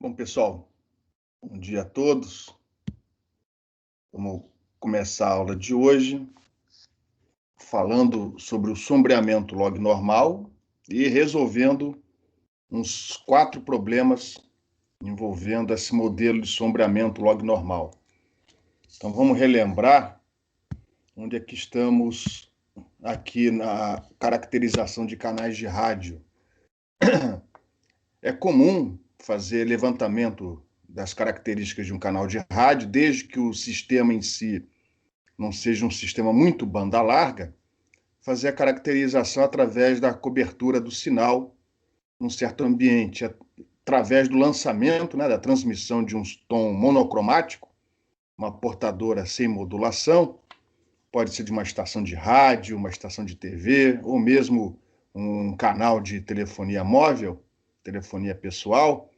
Bom, pessoal, bom dia a todos. Vamos começar a aula de hoje falando sobre o sombreamento log normal e resolvendo uns 4 problemas envolvendo esse modelo de sombreamento log normal. Então, vamos relembrar onde é que estamos aqui na caracterização de canais de rádio. É comum fazer levantamento das características de um canal de rádio, desde que o sistema em si não seja um sistema muito banda larga, fazer a caracterização através da cobertura do sinal num certo ambiente, através do lançamento, da transmissão de um tom monocromático, uma portadora sem modulação, pode ser de uma estação de rádio, uma estação de TV, ou mesmo um canal de telefonia móvel, telefonia pessoal,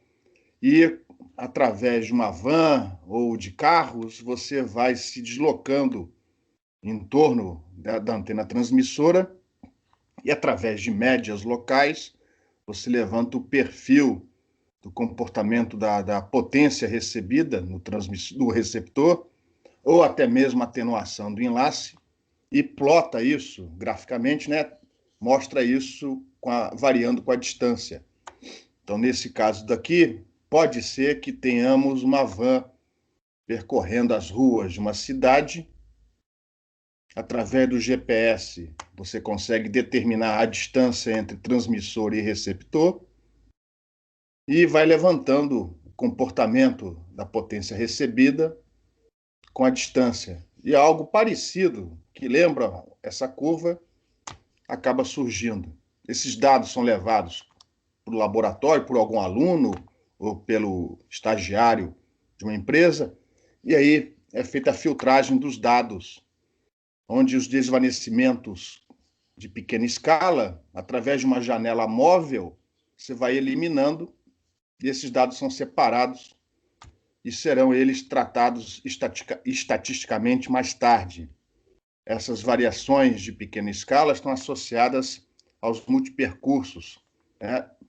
e através de uma van ou de carros, você vai se deslocando em torno da antena transmissora e, através de médias locais, você levanta o perfil do comportamento da potência recebida no receptor, ou até mesmo atenuação do enlace, e plota isso graficamente, mostra isso variando com a distância. Então, nesse caso daqui, pode ser que tenhamos uma van percorrendo as ruas de uma cidade. Através do GPS, você consegue determinar a distância entre transmissor e receptor e vai levantando o comportamento da potência recebida com a distância. E algo parecido, que lembra essa curva, acaba surgindo. Esses dados são levados para o laboratório, por algum aluno ou pelo estagiário de uma empresa, e aí é feita a filtragem dos dados, onde os desvanecimentos de pequena escala, através de uma janela móvel, você vai eliminando, e esses dados são separados e serão eles tratados estatisticamente mais tarde. Essas variações de pequena escala estão associadas aos multipercursos,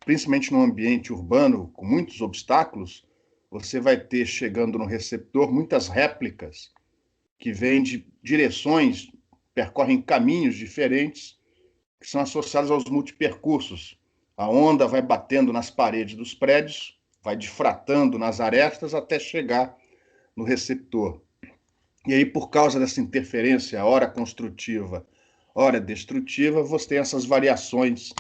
principalmente no ambiente urbano, com muitos obstáculos, você vai ter, chegando no receptor, muitas réplicas que vêm de direções, percorrem caminhos diferentes, que são associados aos multipercursos. A onda vai batendo nas paredes dos prédios, vai difratando nas arestas até chegar no receptor. E aí, por causa dessa interferência, ora construtiva, ora destrutiva, você tem essas variações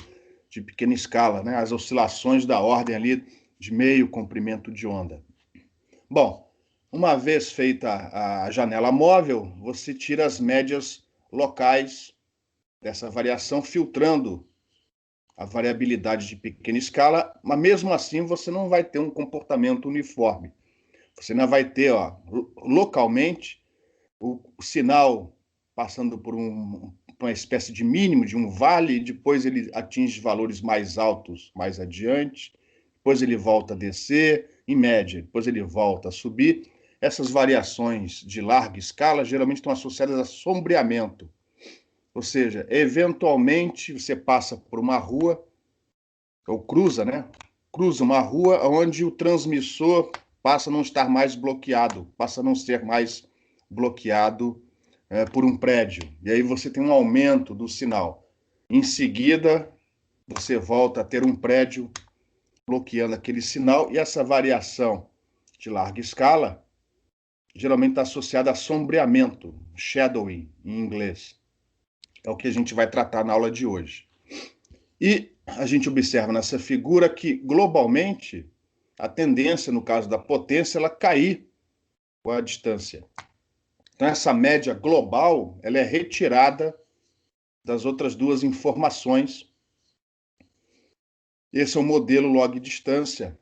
de pequena escala, as oscilações da ordem ali de meio comprimento de onda. Bom, uma vez feita a janela móvel, você tira as médias locais dessa variação, filtrando a variabilidade de pequena escala, mas mesmo assim você não vai ter um comportamento uniforme. Você ainda vai ter, localmente, o sinal passando por uma espécie de mínimo, de um vale, depois ele atinge valores mais altos mais adiante, depois ele volta a descer, em média, depois ele volta a subir. Essas variações de larga escala geralmente estão associadas a sombreamento. Ou seja, eventualmente você passa por uma rua, ou cruza, Cruza uma rua onde o transmissor passa a não estar mais bloqueado, passa a não ser mais bloqueado por um prédio. E aí você tem um aumento do sinal. Em seguida, você volta a ter um prédio bloqueando aquele sinal, e essa variação de larga escala geralmente está associada a sombreamento, shadowing em inglês. É o que a gente vai tratar na aula de hoje. E a gente observa nessa figura que, globalmente, a tendência, no caso da potência, ela cair com a distância. Então, essa média global, ela é retirada das outras duas informações. Esse é o modelo log distância,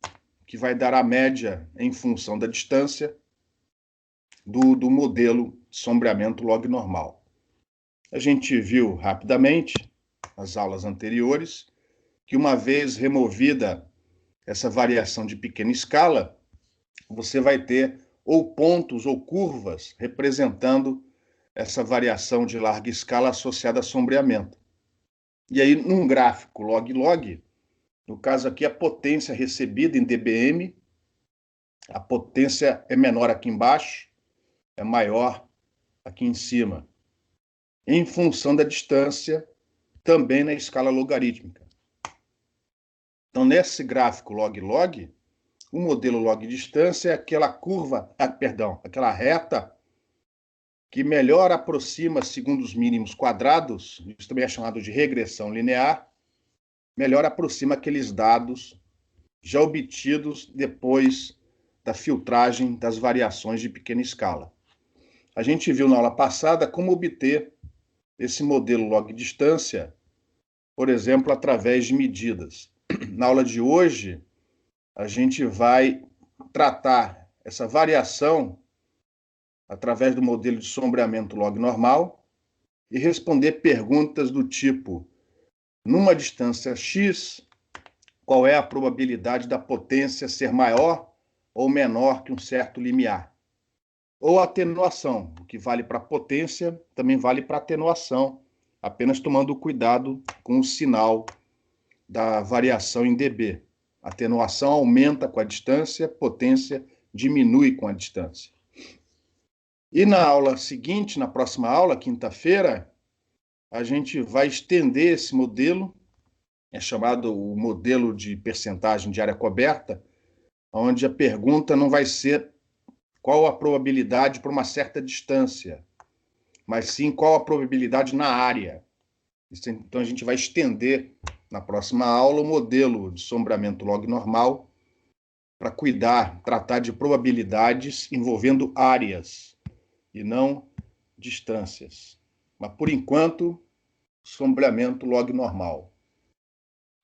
que vai dar a média em função da distância do modelo de sombreamento log normal. A gente viu rapidamente, nas aulas anteriores, que uma vez removida essa variação de pequena escala, você vai ter ou pontos ou curvas representando essa variação de larga escala associada a sombreamento. E aí, num gráfico log-log, no caso aqui, a potência recebida em dBm A potência é menor aqui embaixo, é maior aqui em cima, em função da distância, também na escala logarítmica. Então, nesse gráfico log-log, o modelo log-distância é aquela curva, aquela reta que melhor aproxima, segundo os mínimos quadrados, isso também é chamado de regressão linear, melhor aproxima aqueles dados já obtidos depois da filtragem das variações de pequena escala. A gente viu na aula passada como obter esse modelo log-distância, por exemplo, através de medidas. Na aula de hoje, a gente vai tratar essa variação através do modelo de sombreamento log normal e responder perguntas do tipo: numa distância x, qual é a probabilidade da potência ser maior ou menor que um certo limiar? Ou atenuação, o que vale para potência também vale para atenuação, apenas tomando cuidado com o sinal da variação em dB. Atenuação aumenta com a distância, potência diminui com a distância. E na aula seguinte, na próxima aula, quinta-feira, a gente vai estender esse modelo, é chamado o modelo de percentagem de área coberta, onde a pergunta não vai ser qual a probabilidade para uma certa distância, mas sim qual a probabilidade na área. Então a gente vai estender na próxima aula o modelo de sombreamento log normal para tratar de probabilidades envolvendo áreas e não distâncias. Mas por enquanto, sombreamento log normal.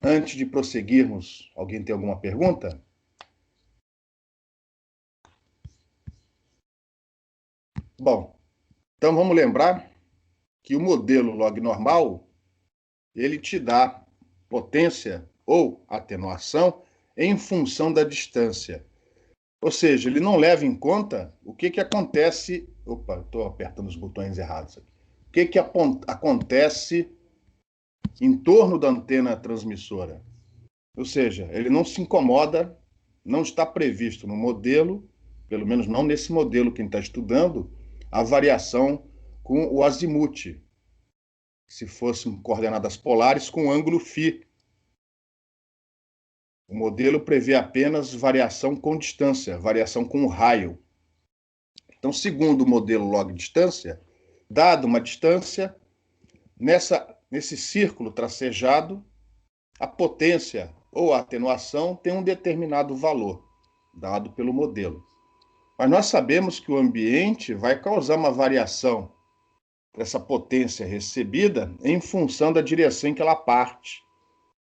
Antes de prosseguirmos, alguém tem alguma pergunta? Bom, então vamos lembrar que o modelo log normal, ele te dá potência ou atenuação em função da distância. Ou seja, ele não leva em conta o que acontece... Opa, estou apertando os botões errados aqui. O que acontece em torno da antena transmissora. Ou seja, ele não se incomoda, não está previsto no modelo, pelo menos não nesse modelo que a gente está estudando, a variação com o azimuth, se fossem coordenadas polares com ângulo φ. O modelo prevê apenas variação com distância, variação com raio. Então, segundo o modelo log-distância, dado uma distância, nesse círculo tracejado, a potência ou a atenuação tem um determinado valor, dado pelo modelo. Mas nós sabemos que o ambiente vai causar uma variação dessa potência recebida em função da direção em que ela parte,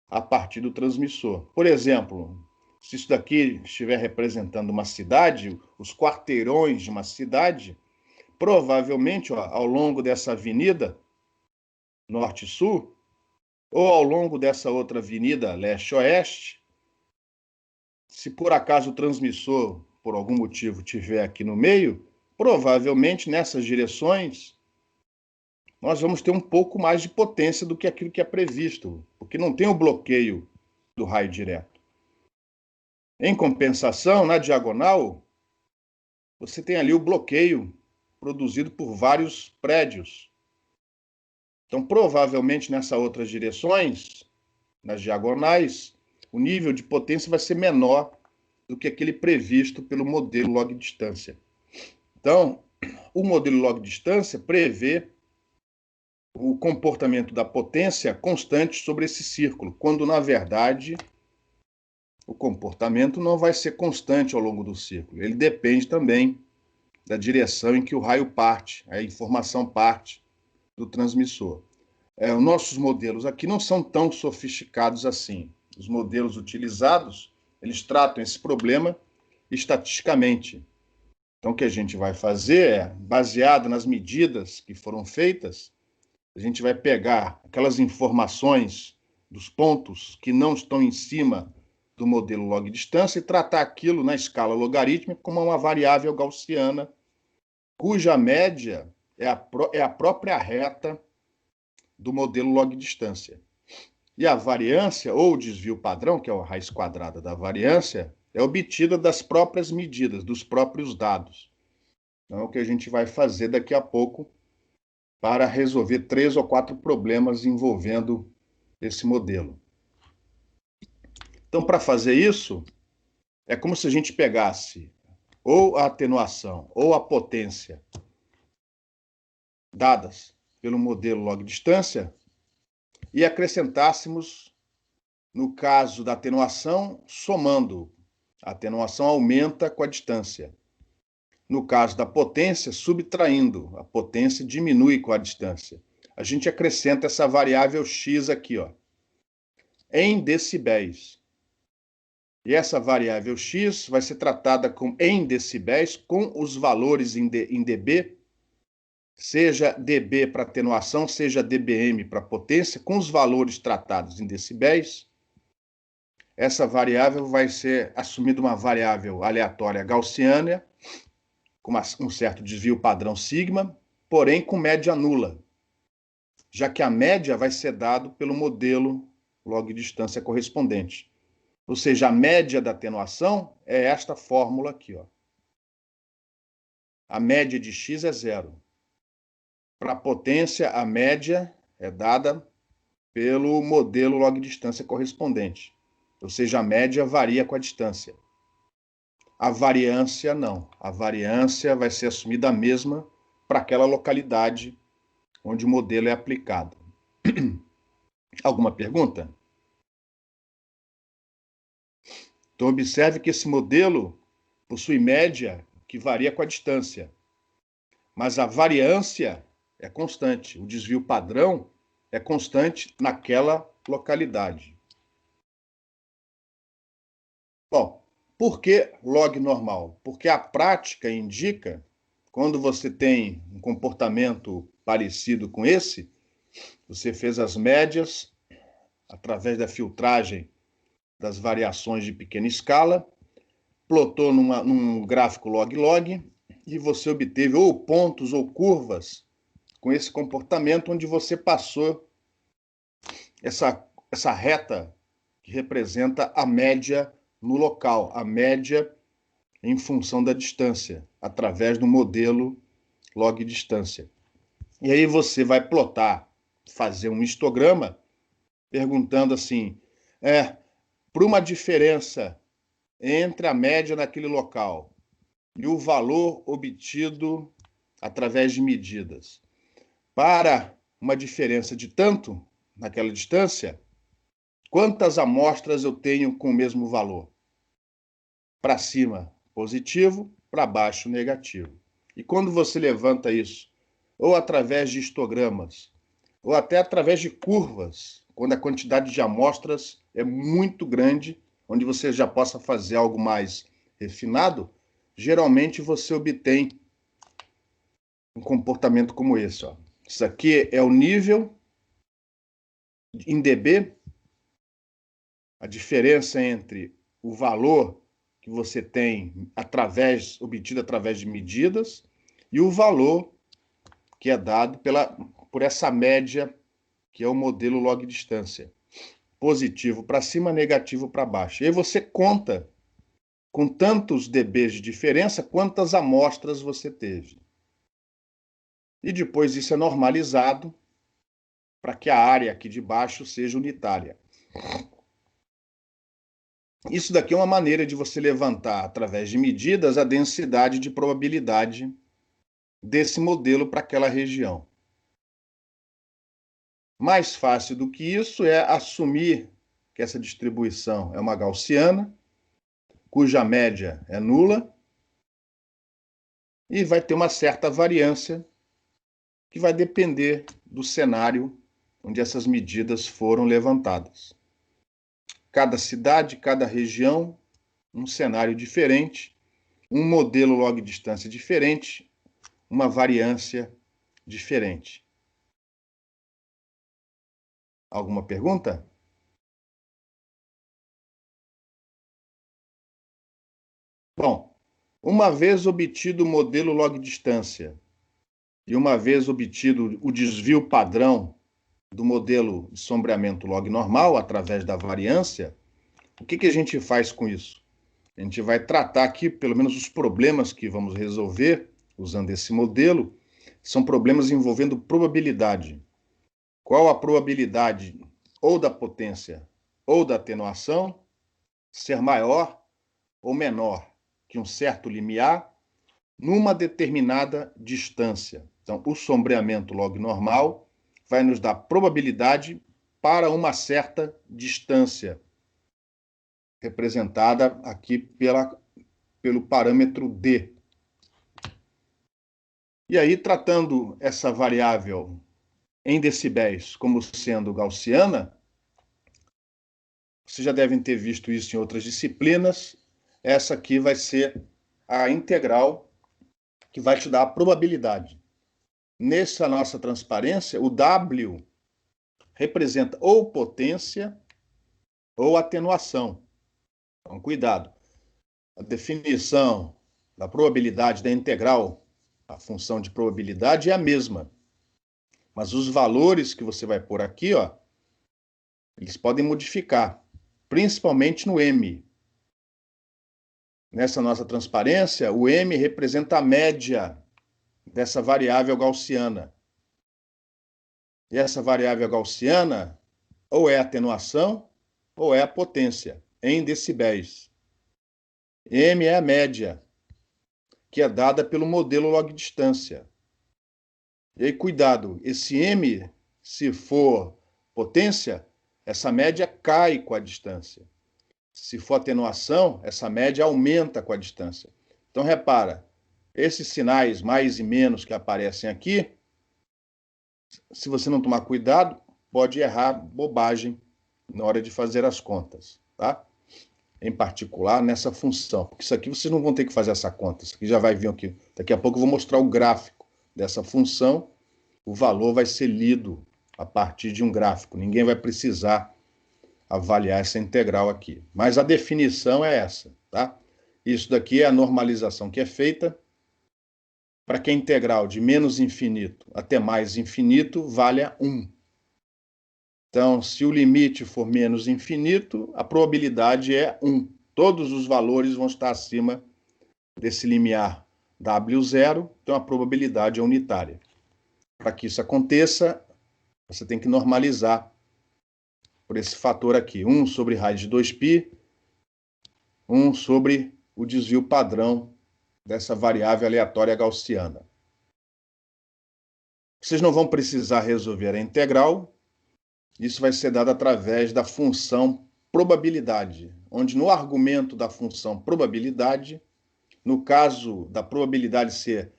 a partir do transmissor. Por exemplo, se isso daqui estiver representando uma cidade, os quarteirões de uma cidade, provavelmente ao longo dessa avenida, norte-sul, ou ao longo dessa outra avenida, leste-oeste, se por acaso o transmissor, por algum motivo, estiver aqui no meio, provavelmente nessas direções nós vamos ter um pouco mais de potência do que aquilo que é previsto, porque não tem o bloqueio do raio direto. Em compensação, na diagonal, você tem ali o bloqueio produzido por vários prédios. Então, provavelmente, nessas outras direções, nas diagonais, o nível de potência vai ser menor do que aquele previsto pelo modelo log-distância. Então, o modelo log-distância prevê o comportamento da potência constante sobre esse círculo, quando, na verdade, o comportamento não vai ser constante ao longo do círculo. Ele depende também da direção em que o raio parte, a informação parte do transmissor. Os nossos modelos aqui não são tão sofisticados assim. Os modelos utilizados, eles tratam esse problema estatisticamente. Então, o que a gente vai fazer é, baseado nas medidas que foram feitas, a gente vai pegar aquelas informações dos pontos que não estão em cima do modelo log-distância e tratar aquilo na escala logarítmica como uma variável gaussiana, cuja média é a própria reta do modelo log-distância. E a variância, ou o desvio padrão, que é a raiz quadrada da variância, é obtida das próprias medidas, dos próprios dados. Então, é o que a gente vai fazer daqui a pouco para resolver 3 ou 4 problemas envolvendo esse modelo. Então, para fazer isso, é como se a gente pegasse ou a atenuação ou a potência dadas pelo modelo log-distância e acrescentássemos, no caso da atenuação, somando. A atenuação aumenta com a distância. No caso da potência, subtraindo. A potência diminui com a distância. A gente acrescenta essa variável x aqui, ó, em decibéis. E essa variável x vai ser tratada em decibéis com os valores em dB, seja dB para atenuação, seja dBm para potência, com os valores tratados em decibéis. Essa variável vai ser assumida uma variável aleatória gaussiana, com um certo desvio padrão sigma, porém com média nula, já que a média vai ser dado pelo modelo log-distância correspondente. Ou seja, a média da atenuação é esta fórmula aqui, ó. A média de x é zero. Para a potência, a média é dada pelo modelo log-distância correspondente. Ou seja, a média varia com a distância. A variância, não. A variância vai ser assumida a mesma para aquela localidade onde o modelo é aplicado. Alguma pergunta? Então, observe que esse modelo possui média que varia com a distância. Mas a variância é constante. O desvio padrão é constante naquela localidade. Bom, por que log normal? Porque a prática indica, quando você tem um comportamento parecido com esse, você fez as médias através da filtragem das variações de pequena escala, plotou num gráfico log-log e você obteve ou pontos ou curvas com esse comportamento onde você passou essa reta que representa a média no local, a média em função da distância, através do modelo log-distância. E aí você vai plotar, fazer um histograma, perguntando assim, por uma diferença entre a média naquele local e o valor obtido através de medidas, para uma diferença de tanto naquela distância, quantas amostras eu tenho com o mesmo valor? Para cima, positivo, para baixo, negativo. E quando você levanta isso, ou através de histogramas, ou até através de curvas, quando a quantidade de amostras é muito grande, onde você já possa fazer algo mais refinado, geralmente você obtém um comportamento como esse, ó. Isso aqui é o nível em dB, a diferença entre o valor que você tem obtido através de medidas e o valor que é dado por essa média, que é o modelo log-distância. Positivo para cima, negativo para baixo. E aí você conta com tantos dBs de diferença, quantas amostras você teve. E depois isso é normalizado para que a área aqui de baixo seja unitária. Isso daqui é uma maneira de você levantar, através de medidas, a densidade de probabilidade desse modelo para aquela região. Mais fácil do que isso é assumir que essa distribuição é uma gaussiana, cuja média é nula, e vai ter uma certa variância que vai depender do cenário onde essas medidas foram levantadas. Cada cidade, cada região, um cenário diferente, um modelo log-distância diferente, uma variância diferente. Alguma pergunta? Bom, uma vez obtido o modelo log-distância e uma vez obtido o desvio padrão do modelo de sombreamento log normal através da variância, o que a gente faz com isso? A gente vai tratar aqui, pelo menos, os problemas que vamos resolver usando esse modelo, são problemas envolvendo probabilidade. Qual a probabilidade ou da potência ou da atenuação ser maior ou menor que um certo limiar numa determinada distância? Então, o sombreamento log normal vai nos dar probabilidade para uma certa distância, representada aqui pelo parâmetro D. E aí, tratando essa variável em decibéis como sendo gaussiana, vocês já devem ter visto isso em outras disciplinas. Essa aqui vai ser a integral que vai te dar a probabilidade. Nessa nossa transparência, o W representa ou potência ou atenuação. Então, cuidado. A definição da probabilidade da integral, a função de probabilidade, é a mesma. Mas os valores que você vai pôr aqui, ó, eles podem modificar, principalmente no M. Nessa nossa transparência, o M representa a média dessa variável gaussiana. E essa variável gaussiana ou é a atenuação ou é a potência, em decibéis. M é a média, que é dada pelo modelo log-distância. E aí, cuidado, esse M, se for potência, essa média cai com a distância. Se for atenuação, essa média aumenta com a distância. Então, repara, esses sinais mais e menos que aparecem aqui, se você não tomar cuidado, pode errar bobagem na hora de fazer as contas, tá? Em particular, nessa função. Porque isso aqui vocês não vão ter que fazer essa conta. Isso aqui já vai vir aqui. Daqui a pouco eu vou mostrar o gráfico dessa função. O valor vai ser lido a partir de um gráfico. Ninguém vai precisar avaliar essa integral aqui. Mas a definição é essa, tá? Isso daqui é a normalização que é feita para que a integral de menos infinito até mais infinito valha 1. Então, se o limite for menos infinito, a probabilidade é 1. Todos os valores vão estar acima desse limiar W0, então a probabilidade é unitária. Para que isso aconteça, você tem que normalizar por esse fator aqui, 1 sobre raiz de 2π, 1 sobre o desvio padrão dessa variável aleatória gaussiana. Vocês não vão precisar resolver a integral, isso vai ser dado através da função probabilidade, onde no argumento da função probabilidade, no caso da probabilidade ser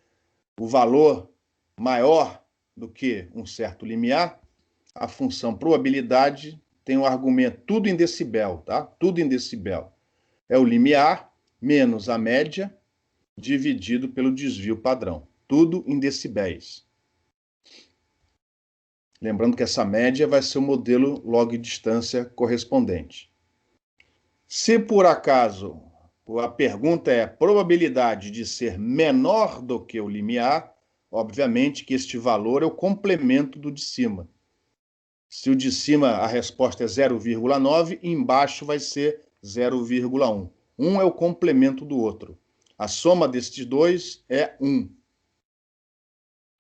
o valor maior do que um certo limiar, a função probabilidade tem um argumento tudo em decibel, tá? Tudo em decibel. É o limiar menos a média dividido pelo desvio padrão. Tudo em decibéis. Lembrando que essa média vai ser o modelo log-distância correspondente. Se por acaso a pergunta é probabilidade de ser menor do que o limiar, obviamente que este valor é o complemento do de cima. Se o de cima a resposta é 0,9, embaixo vai ser 0,1. Um é o complemento do outro. A soma destes dois é 1.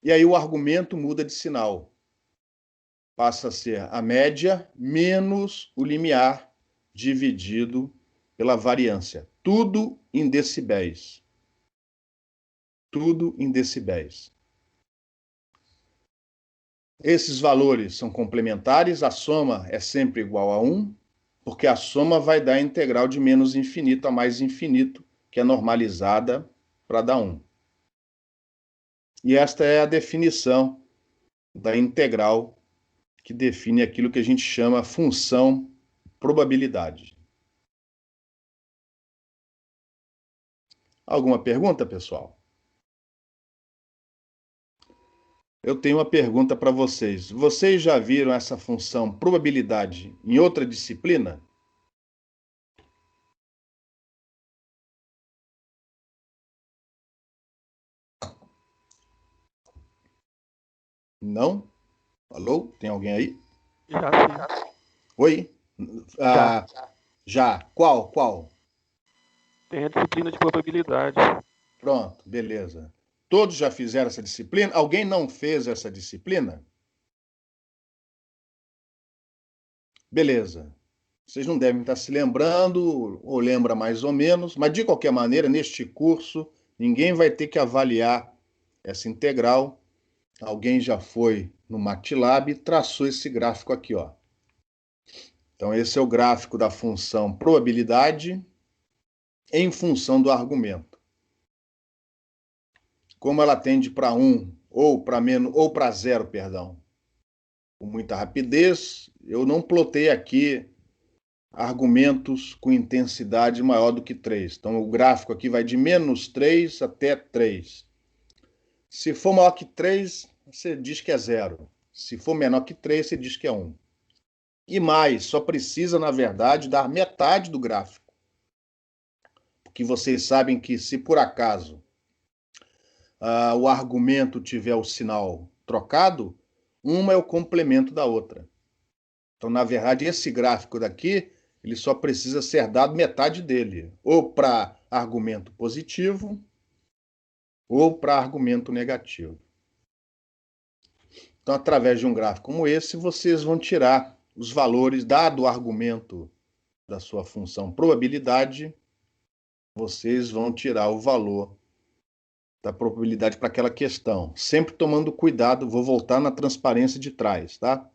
E aí o argumento muda de sinal. Passa a ser a média menos o limiar dividido pela variância. Tudo em decibéis. Tudo em decibéis. Esses valores são complementares, a soma é sempre igual a 1, porque a soma vai dar a integral de menos infinito a mais infinito, que é normalizada para dar 1. E esta é a definição da integral que define aquilo que a gente chama função probabilidade. Alguma pergunta, pessoal? Eu tenho uma pergunta para vocês. Vocês já viram essa função probabilidade em outra disciplina? Não? Alô? Tem alguém aí? Já sim. Oi? Já. Já. Qual? Tem a disciplina de probabilidade. Pronto, beleza. Todos já fizeram essa disciplina? Alguém não fez essa disciplina? Beleza. Vocês não devem estar se lembrando, ou lembra mais ou menos, mas de qualquer maneira, neste curso, ninguém vai ter que avaliar essa integral. Alguém já foi no MATLAB e traçou esse gráfico aqui, ó. Então, esse é o gráfico da função probabilidade em função do argumento. Como ela tende para 1 ou para menos ou para 0, perdão, com muita rapidez, eu não plotei aqui argumentos com intensidade maior do que 3. Então, o gráfico aqui vai de menos 3 até 3. Se for maior que 3, você diz que é 0. Se for menor que 3, você diz que é 1. E mais, só precisa, na verdade, dar metade do gráfico. Porque vocês sabem que, se por acaso o argumento tiver o sinal trocado, uma é o complemento da outra. Então, na verdade, esse gráfico daqui, ele só precisa ser dado metade dele, ou para argumento positivo, ou para argumento negativo. Então, através de um gráfico como esse, vocês vão tirar os valores, dado o argumento da sua função probabilidade, vocês vão tirar o valor da probabilidade para aquela questão. Sempre tomando cuidado, vou voltar na transparência de trás, tá?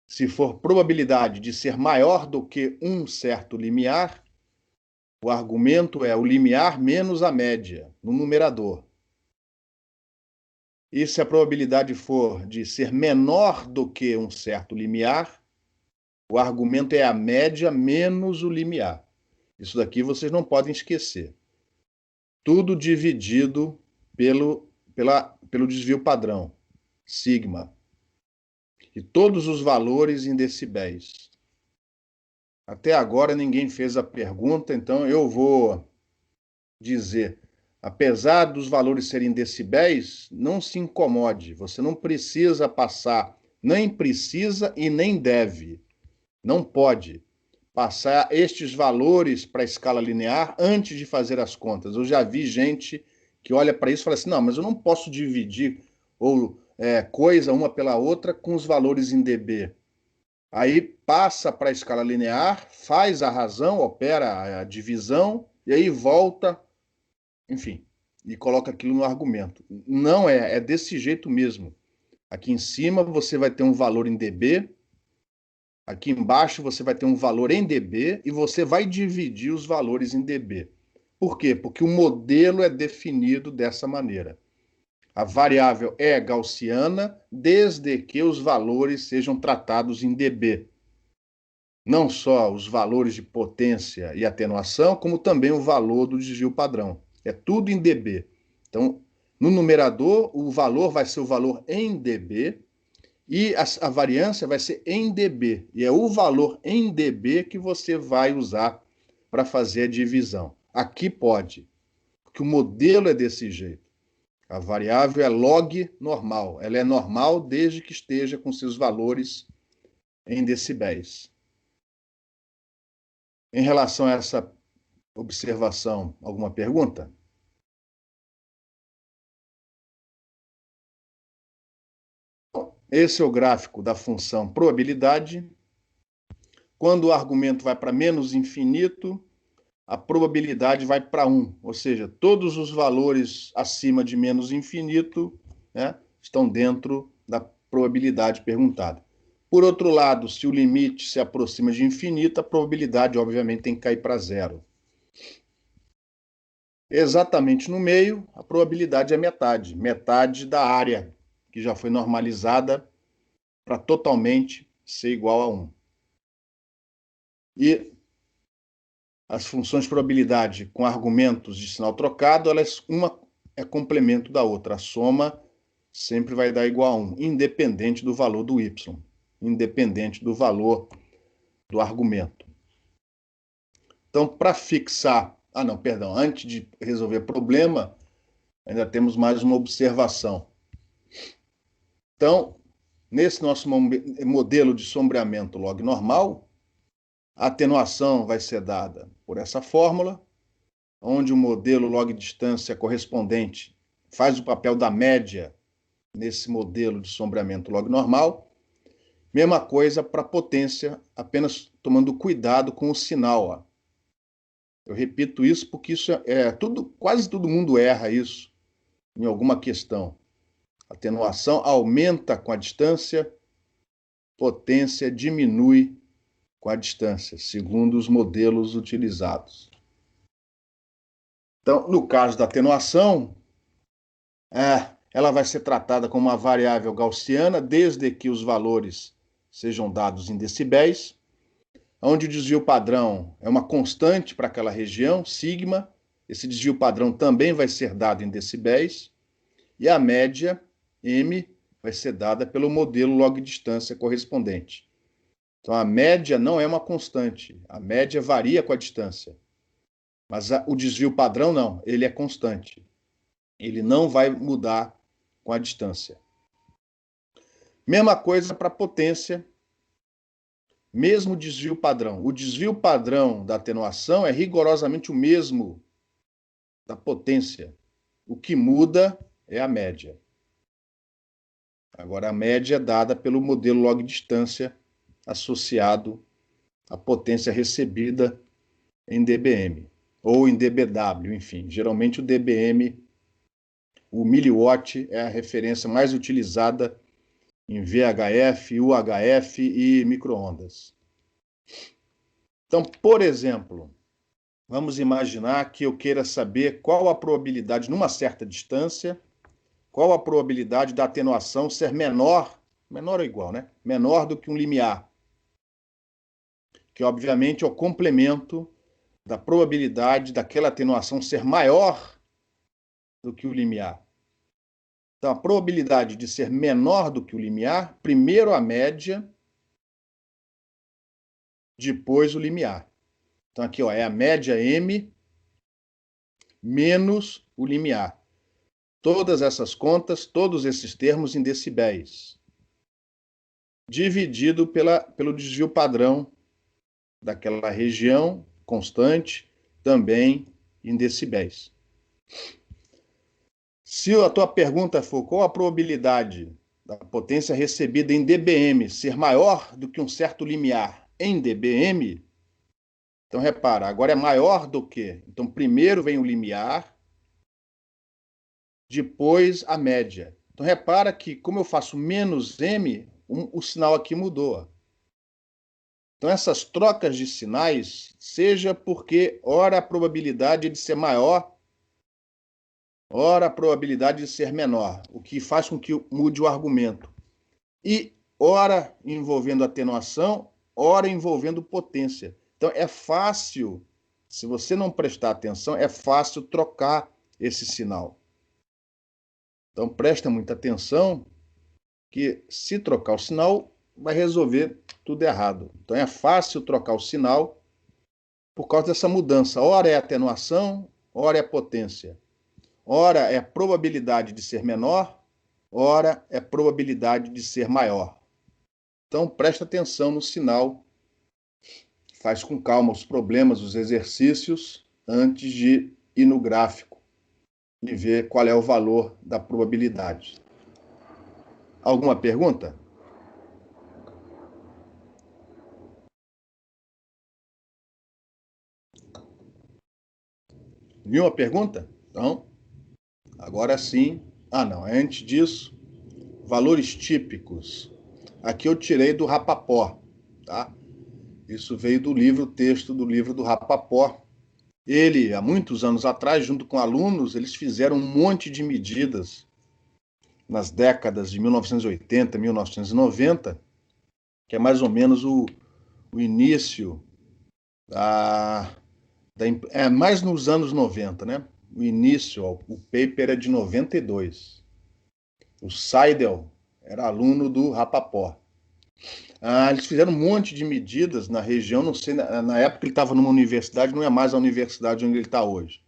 Se for probabilidade de ser maior do que um certo limiar, o argumento é o limiar menos a média, no numerador. E se a probabilidade for de ser menor do que um certo limiar, o argumento é a média menos o limiar. Isso daqui vocês não podem esquecer. Tudo dividido pelo desvio padrão, sigma. E todos os valores em decibéis. Até agora ninguém fez a pergunta, então eu vou dizer, apesar dos valores serem decibéis, não se incomode, você não precisa passar, nem precisa e nem deve, não pode passar estes valores para a escala linear antes de fazer as contas. Eu já vi gente que olha para isso e fala assim, não, mas eu não posso dividir ou coisa uma pela outra com os valores em dB. Aí passa para a escala linear, faz a razão, opera a divisão, e aí volta, enfim, e coloca aquilo no argumento. Não é desse jeito mesmo. Aqui em cima você vai ter um valor em dB, aqui embaixo você vai ter um valor em dB e você vai dividir os valores em dB. Por quê? Porque o modelo é definido dessa maneira. A variável é gaussiana desde que os valores sejam tratados em dB. Não só os valores de potência e atenuação, como também o valor do desvio padrão. É tudo em dB. Então, no numerador, o valor vai ser o valor em dB e a variância vai ser em dB. E é o valor em dB que você vai usar para fazer a divisão. Aqui pode, porque o modelo é desse jeito. A variável é log normal. Ela é normal desde que esteja com seus valores em decibéis. Em relação a essa observação, alguma pergunta? Esse é o gráfico da função probabilidade. Quando o argumento vai para menos infinito, a probabilidade vai para 1, ou seja, todos os valores acima de menos infinito, né, estão dentro da probabilidade perguntada. Por outro lado, se o limite se aproxima de infinito, a probabilidade, obviamente, tem que cair para 0. Exatamente no meio, a probabilidade é metade, metade da área, que já foi normalizada para totalmente ser igual a 1. E as funções de probabilidade com argumentos de sinal trocado, uma é complemento da outra. A soma sempre vai dar igual a 1, independente do valor do y, independente do valor do argumento. Então, para fixar... antes de resolver problema, ainda temos mais uma observação. Então, nesse nosso modelo de sombreamento log normal, a atenuação vai ser dada por essa fórmula, onde o modelo log-distância correspondente faz o papel da média nesse modelo de sombreamento log normal. Mesma coisa para potência, apenas tomando cuidado com o sinal. Ó. Eu repito isso porque isso quase todo mundo erra isso em alguma questão. Atenuação aumenta com a distância, potência diminui com a distância, segundo os modelos utilizados. Então, no caso da atenuação, ela vai ser tratada como uma variável gaussiana, desde que os valores sejam dados em decibéis, onde o desvio padrão é uma constante para aquela região, sigma. Esse desvio padrão também vai ser dado em decibéis, e a média, m, vai ser dada pelo modelo log-distância correspondente. Então, a média não é uma constante, a média varia com a distância. Mas o desvio padrão não, ele é constante. Ele não vai mudar com a distância. Mesma coisa para a potência, mesmo desvio padrão. O desvio padrão da atenuação é rigorosamente o mesmo da potência. O que muda é a média. Agora, a média é dada pelo modelo log-distância associado à potência recebida em dBm, ou em dBW, enfim. Geralmente o dBm, o miliwatt, é a referência mais utilizada em VHF, UHF e micro-ondas. Então, por exemplo, vamos imaginar que eu queira saber qual a probabilidade, numa certa distância, qual a probabilidade da atenuação ser menor ou igual, né? Menor do que um limiar, que obviamente é o complemento da probabilidade daquela atenuação ser maior do que o limiar. Então, a probabilidade de ser menor do que o limiar, primeiro a média, depois o limiar. Então, aqui ó, é a média M menos o limiar. Todas essas contas, todos esses termos em decibéis, dividido pelo desvio padrão daquela região, constante, também em decibéis. Se a tua pergunta for qual a probabilidade da potência recebida em dBm ser maior do que um certo limiar em dBm, então repara, agora é maior do que. Então primeiro vem o limiar, depois a média. Então repara que como eu faço menos m, o sinal aqui mudou. Então essas trocas de sinais, seja porque ora a probabilidade de ser maior, ora a probabilidade de ser menor, o que faz com que mude o argumento. E ora envolvendo atenuação, ora envolvendo potência. Então é fácil, se você não prestar atenção, é fácil trocar esse sinal. Então presta muita atenção que se trocar o sinal, vai resolver tudo errado. Então é fácil trocar o sinal por causa dessa mudança. Ora é atenuação, ora é potência. Ora é probabilidade de ser menor, ora é probabilidade de ser maior. Então presta atenção no sinal, faz com calma os problemas, os exercícios, antes de ir no gráfico e ver qual é o valor da probabilidade. Alguma pergunta? Viu a pergunta? Então, agora sim. Ah, não. Antes disso, valores típicos. Aqui eu tirei do Rapaport, tá? Isso veio do livro, texto do livro do Rapaport. Ele, há muitos anos atrás, junto com alunos, eles fizeram um monte de medidas nas décadas de 1980, 1990, que é mais ou menos o início mais nos anos 90, né? O início, ó, o paper é de 92. O Seidel era aluno do Rapaport. Eles fizeram um monte de medidas na região, não sei, na época ele estava numa universidade, não é mais a universidade onde ele está hoje.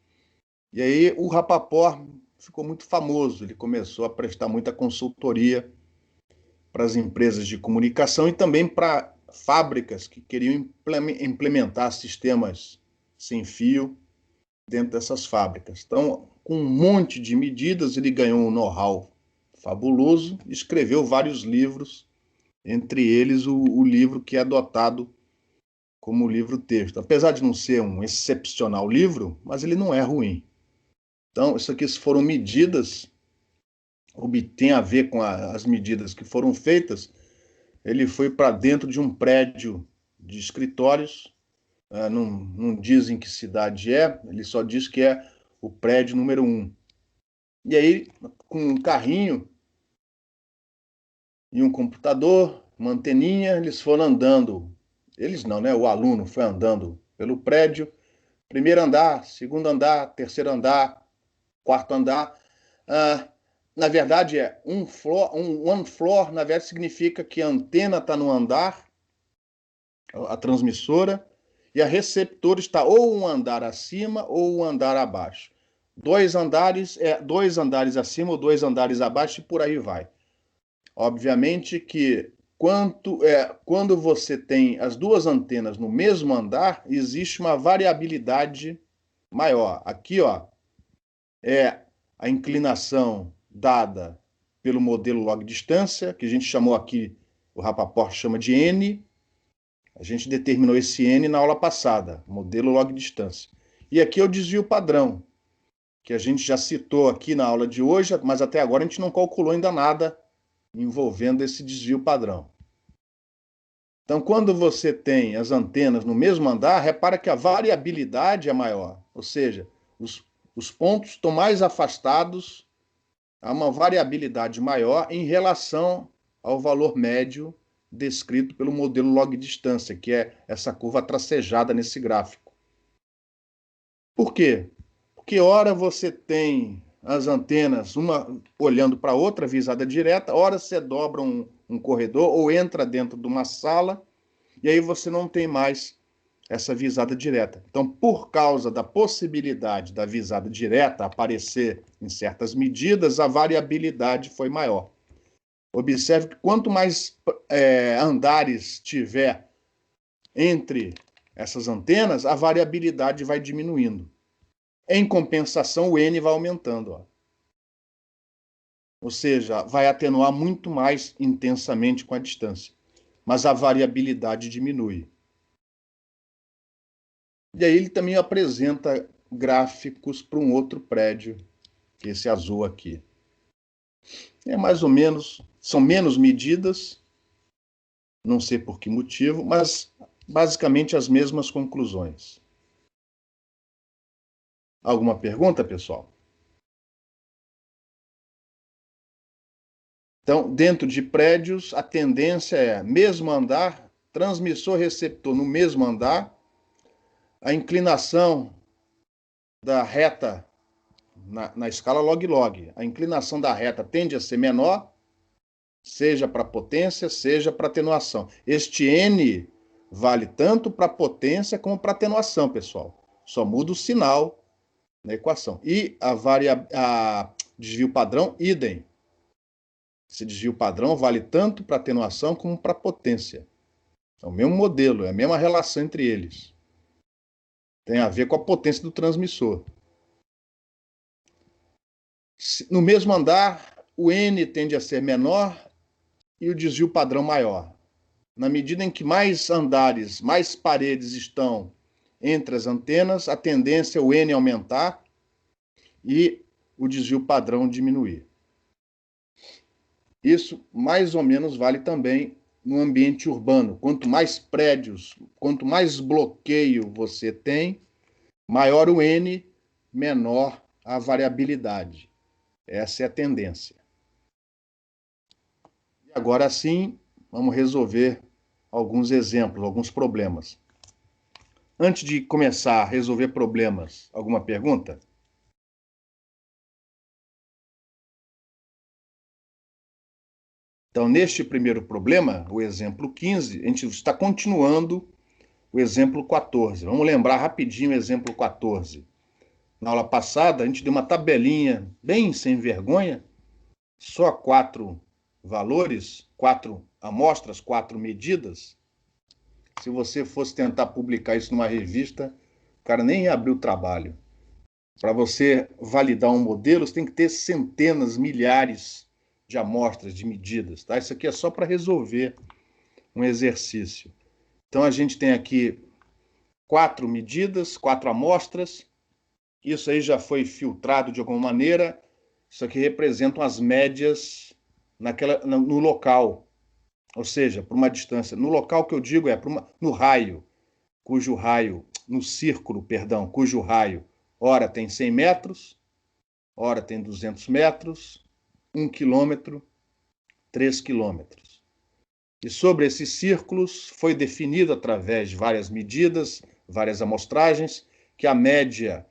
E aí o Rapaport ficou muito famoso, ele começou a prestar muita consultoria para as empresas de comunicação e também para fábricas que queriam implementar sistemas sem fio dentro dessas fábricas. Então, com um monte de medidas, ele ganhou um know-how fabuloso, escreveu vários livros, entre eles o livro que é adotado como livro-texto. Apesar de não ser um excepcional livro, mas ele não é ruim. Então, isso aqui foram medidas, tem a ver com as medidas que foram feitas. Ele foi para dentro de um prédio de escritórios, não dizem que cidade é, ele só diz que é o prédio número 1. E aí, com um carrinho e um computador, uma anteninha, eles foram andando. Eles não, né? O aluno foi andando pelo prédio. Primeiro andar, segundo andar, terceiro andar, quarto andar. Na verdade, é one floor, na verdade, significa que a antena está no andar, a transmissora, e a receptora está ou um andar acima ou um andar abaixo. Dois andares acima ou dois andares abaixo e por aí vai. Obviamente que quando você tem as duas antenas no mesmo andar, existe uma variabilidade maior. Aqui, ó, é a inclinação dada pelo modelo log-distância, que a gente chamou aqui, o Rapaport chama de N. A gente determinou esse N na aula passada, modelo log-distância. E aqui é o desvio padrão, que a gente já citou aqui na aula de hoje, mas até agora a gente não calculou ainda nada envolvendo esse desvio padrão. Então, quando você tem as antenas no mesmo andar, repara que a variabilidade é maior, ou seja, os pontos estão mais afastados, há uma variabilidade maior em relação ao valor médio descrito pelo modelo log-distância, que é essa curva tracejada nesse gráfico. Por quê? Porque ora você tem as antenas, uma olhando para a outra, visada direta, ora você dobra um corredor ou entra dentro de uma sala, e aí você não tem mais essa visada direta. Então, por causa da possibilidade da visada direta aparecer em certas medidas, a variabilidade foi maior. Observe que quanto mais andares tiver entre essas antenas, a variabilidade vai diminuindo. Em compensação, o N vai aumentando. Ó. Ou seja, vai atenuar muito mais intensamente com a distância. Mas a variabilidade diminui. E aí ele também apresenta gráficos para um outro prédio, que é esse azul aqui. É mais ou menos, são menos medidas, não sei por que motivo, mas basicamente as mesmas conclusões. Alguma pergunta, pessoal? Então, dentro de prédios, a tendência é mesmo andar, transmissor-receptor no mesmo andar, a inclinação da reta na escala log-log, a inclinação da reta tende a ser menor, seja para potência, seja para atenuação. Este N vale tanto para potência como para atenuação, pessoal. Só muda o sinal na equação. E a desvio padrão, idem. Esse desvio padrão vale tanto para atenuação como para potência. É o mesmo modelo, é a mesma relação entre eles. Tem a ver com a potência do transmissor. No mesmo andar, o N tende a ser menor e o desvio padrão maior. Na medida em que mais andares, mais paredes estão entre as antenas, a tendência é o N aumentar e o desvio padrão diminuir. Isso mais ou menos vale também no ambiente urbano. Quanto mais prédios, quanto mais bloqueio você tem, maior o N, menor a variabilidade. Essa é a tendência. E agora sim, vamos resolver alguns exemplos, alguns problemas. Antes de começar a resolver problemas, alguma pergunta? Então, neste primeiro problema, o exemplo 15, a gente está continuando o exemplo 14. Vamos lembrar rapidinho o exemplo 14. Na aula passada, a gente deu uma tabelinha bem sem vergonha, só 4 valores, 4 amostras, 4 medidas. Se você fosse tentar publicar isso numa revista, o cara nem ia abrir o trabalho. Para você validar um modelo, você tem que ter centenas, milhares de amostras, de medidas. Tá? Isso aqui é só para resolver um exercício. Então, a gente tem aqui 4 medidas, 4 amostras. Isso aí já foi filtrado de alguma maneira. Isso aqui representam as médias no local. Ou seja, por uma distância. No local que eu digo é no raio, no círculo, perdão, cujo raio, ora tem 100 metros, ora tem 200 metros, 1 quilômetro, 3 quilômetros. E sobre esses círculos foi definido através de várias medidas, várias amostragens, que a média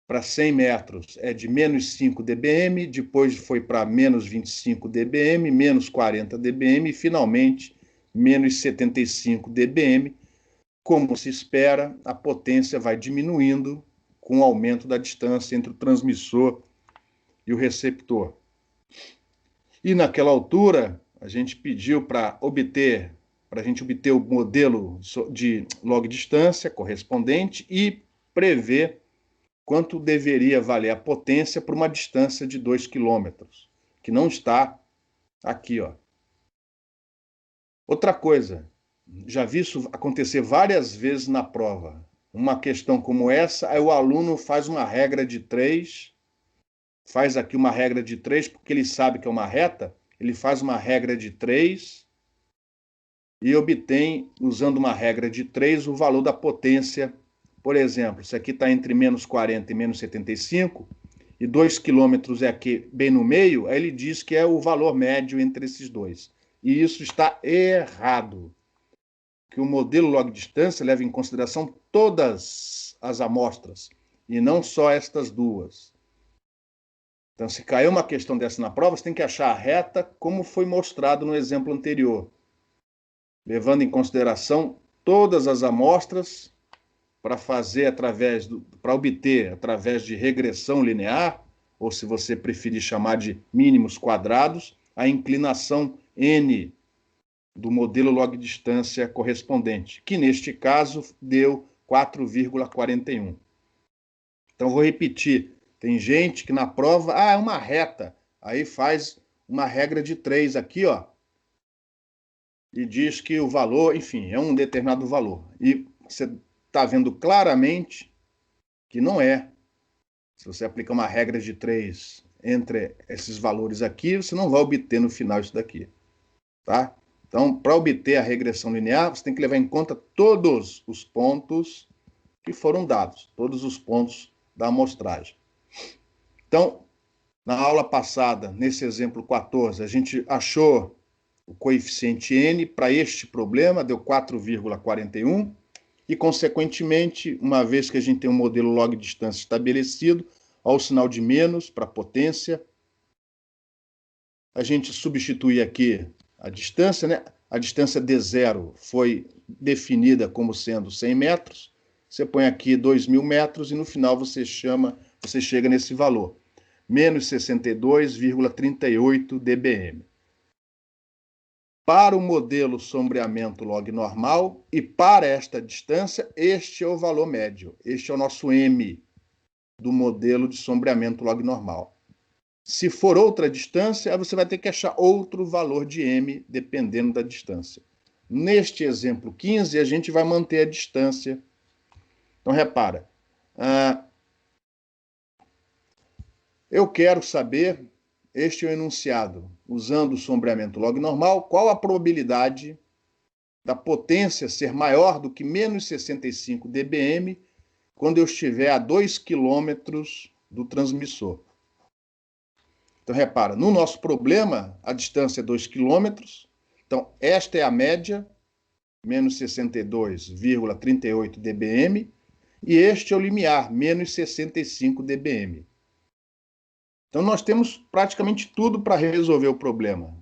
para 100 metros é de menos 5 dBm, depois foi para menos 25 dBm, menos 40 dBm e finalmente menos 75 dBm. Como se espera, a potência vai diminuindo com o aumento da distância entre o transmissor e o receptor. E naquela altura, a gente pediu para a gente obter o modelo de log distância correspondente e prever quanto deveria valer a potência por uma distância de 2 quilômetros, que não está aqui, ó. Outra coisa, já vi isso acontecer várias vezes na prova. Uma questão como essa, aí o aluno faz uma regra de 3, faz aqui uma regra de 3, porque ele sabe que é uma reta, ele faz uma regra de 3 e obtém, usando uma regra de 3, o valor da potência. Por exemplo, isso aqui está entre menos 40 e menos 75, e 2 quilômetros é aqui bem no meio, aí ele diz que é o valor médio entre esses dois. E isso está errado. Que o modelo log distância leva em consideração todas as amostras, e não só estas duas. Então, se caiu uma questão dessa na prova, você tem que achar a reta como foi mostrado no exemplo anterior, levando em consideração todas as amostras para obter através de regressão linear, ou se você preferir chamar de mínimos quadrados, a inclinação n do modelo log distância correspondente, que neste caso deu 4,41. Então vou repetir, tem gente que na prova, é uma reta, aí faz uma regra de 3 aqui, ó, e diz que o valor, enfim, é um determinado valor. E você está vendo claramente que não é. Se você aplicar uma regra de 3 entre esses valores aqui, você não vai obter no final isso daqui. Tá? Então, para obter a regressão linear, você tem que levar em conta todos os pontos que foram dados, todos os pontos da amostragem. Então, na aula passada, nesse exemplo 14, a gente achou o coeficiente n para este problema, deu 4,41, e, consequentemente, uma vez que a gente tem um modelo log distância estabelecido, ao sinal de menos para a potência, a gente substitui aqui a distância, né? A distância D0 foi definida como sendo 100 metros, você põe aqui 2.000 metros e no final você chega nesse valor, menos 62,38 dBm. Para o modelo sombreamento log normal e para esta distância, este é o valor médio. Este é o nosso M do modelo de sombreamento log normal. Se for outra distância, você vai ter que achar outro valor de M, dependendo da distância. Neste exemplo 15, a gente vai manter a distância. Então, repara. Eu quero saber, este é o enunciado, usando o sombreamento log normal, qual a probabilidade da potência ser maior do que menos 65 dBm quando eu estiver a 2 km do transmissor. Então, repara, no nosso problema, a distância é 2 km. Então, esta é a média, menos 62,38 dBm, e este é o limiar, menos 65 dBm. Então, nós temos praticamente tudo para resolver o problema.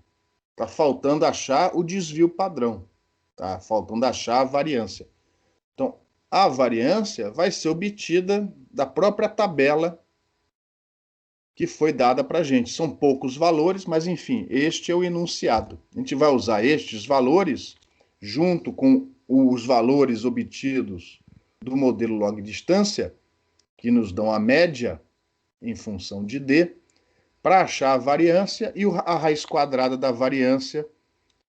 Está faltando achar o desvio padrão. Está faltando achar a variância. Então, a variância vai ser obtida da própria tabela que foi dada para a gente. São poucos valores, mas, enfim, este é o enunciado. A gente vai usar estes valores junto com os valores obtidos do modelo log distância que nos dão a média em função de D, para achar a variância, e a raiz quadrada da variância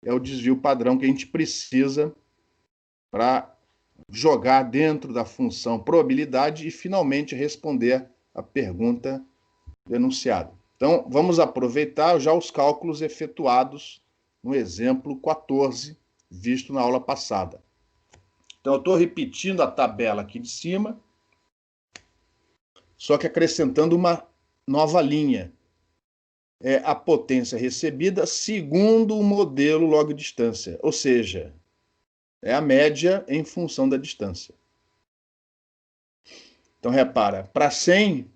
é o desvio padrão que a gente precisa para jogar dentro da função probabilidade e finalmente responder a pergunta do enunciado. Então, vamos aproveitar já os cálculos efetuados no exemplo 14, visto na aula passada. Então, eu estou repetindo a tabela aqui de cima, só que acrescentando uma nova linha. É a potência recebida segundo o modelo log distância, ou seja, é a média em função da distância. Então, repara, para 100,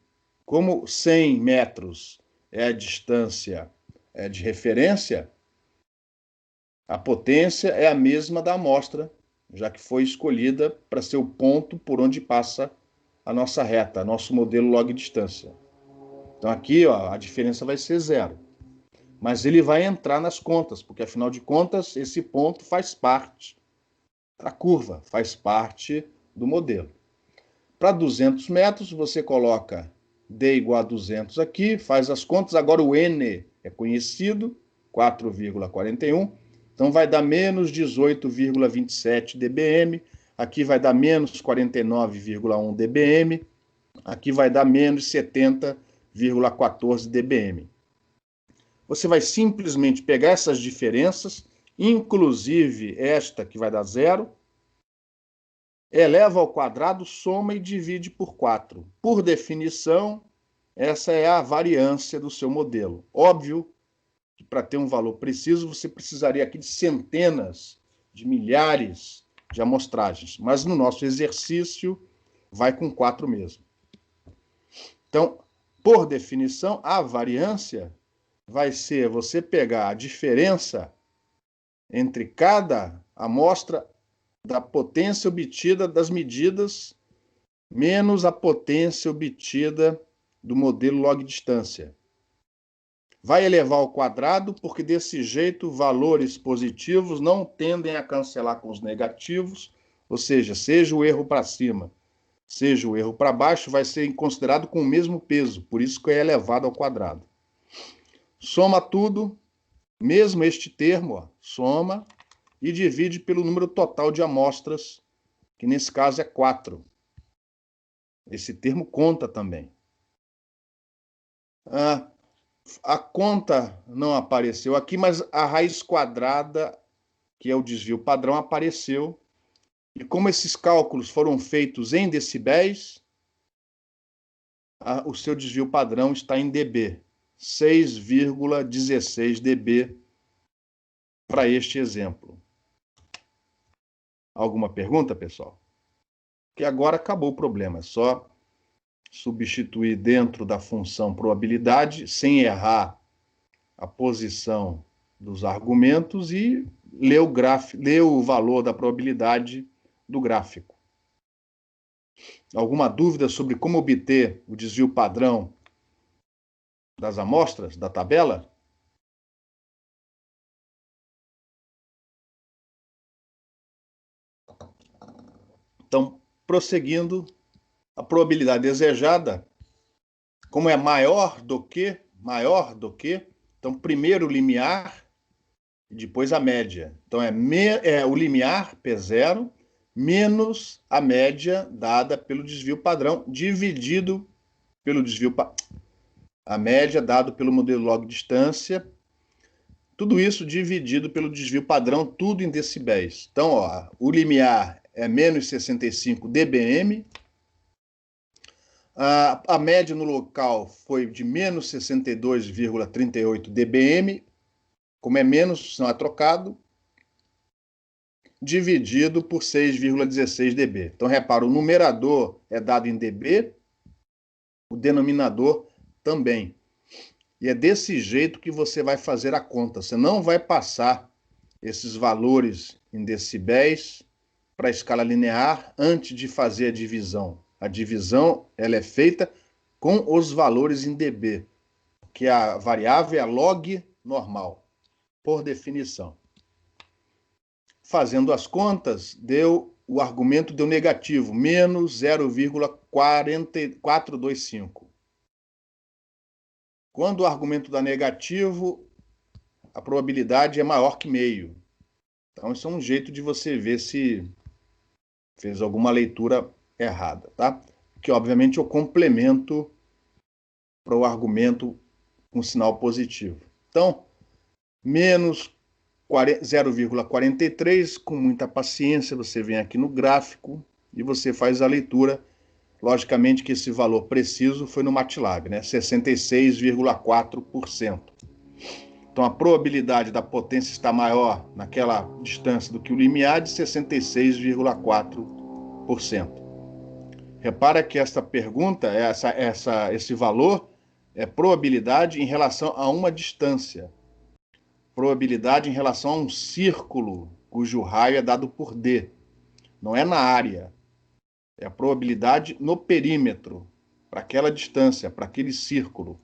como 100 metros é a distância de referência, a potência é a mesma da amostra, já que foi escolhida para ser o ponto por onde passa a nossa reta, nosso modelo log distância. Então aqui, ó, a diferença vai ser 0. Mas ele vai entrar nas contas, porque afinal de contas, esse ponto faz parte da curva, faz parte do modelo. Para 200 metros, você coloca D igual a 200 aqui, faz as contas. Agora o N é conhecido, 4,41. Então vai dar menos 18,27 dBm. Aqui vai dar menos 49,1 dBm. Aqui vai dar menos 70,14 dBm. Você vai simplesmente pegar essas diferenças, inclusive esta que vai dar 0, eleva ao quadrado, soma e divide por 4. Por definição, essa é a variância do seu modelo. Óbvio que para ter um valor preciso, você precisaria aqui de centenas, de milhares de amostragens. Mas no nosso exercício, vai com 4 mesmo. Então, por definição, a variância vai ser você pegar a diferença entre cada amostra da potência obtida das medidas menos a potência obtida do modelo log distância. Vai elevar ao quadrado, porque desse jeito valores positivos não tendem a cancelar com os negativos, ou seja o erro para cima, seja o erro para baixo, vai ser considerado com o mesmo peso, por isso que é elevado ao quadrado. Soma tudo, mesmo este termo, ó, soma, e divide pelo número total de amostras, que nesse caso é 4. Esse termo conta também. A conta não apareceu aqui, mas a raiz quadrada, que é o desvio padrão, apareceu. E como esses cálculos foram feitos em decibéis, o seu desvio padrão está em dB. 6,16 dB para este exemplo. Alguma pergunta, pessoal? Que agora acabou o problema, é só substituir dentro da função probabilidade, sem errar a posição dos argumentos e ler o valor da probabilidade do gráfico. Alguma dúvida sobre como obter o desvio padrão das amostras, da tabela? Então, prosseguindo, a probabilidade desejada, como é maior do que, então primeiro o limiar e depois a média. Então é o limiar, P0, menos a média dada pelo desvio padrão, dividido pelo desvio a média dado pelo modelo log distância, tudo isso dividido pelo desvio padrão, tudo em decibéis. Então, ó, o limiar é menos 65 dBm, a média no local foi de menos 62,38 dBm, como é menos, não é trocado, dividido por 6,16 dB. Então, repara, o numerador é dado em dB, o denominador também. E é desse jeito que você vai fazer a conta. Você não vai passar esses valores em decibéis para a escala linear antes de fazer a divisão. A divisão ela é feita com os valores em dB, que a variável é a log normal, por definição. Fazendo as contas, deu o argumento deu negativo, menos 0,425. Quando o argumento dá negativo, a probabilidade é maior que meio. Então, isso é um jeito de você ver se fez alguma leitura errada, tá? Que, obviamente, eu complemento para o argumento com sinal positivo. Então, menos 0,43, com muita paciência, você vem aqui no gráfico e você faz a leitura. Logicamente que esse valor preciso foi no MATLAB, né? 66,4%. Então, a probabilidade da potência estar maior naquela distância do que o limiar de 66,4%. Repara que esta pergunta, esse valor, é probabilidade em relação a uma distância. Probabilidade em relação a um círculo cujo raio é dado por D. Não é na área. É a probabilidade no perímetro, para aquela distância, para aquele círculo.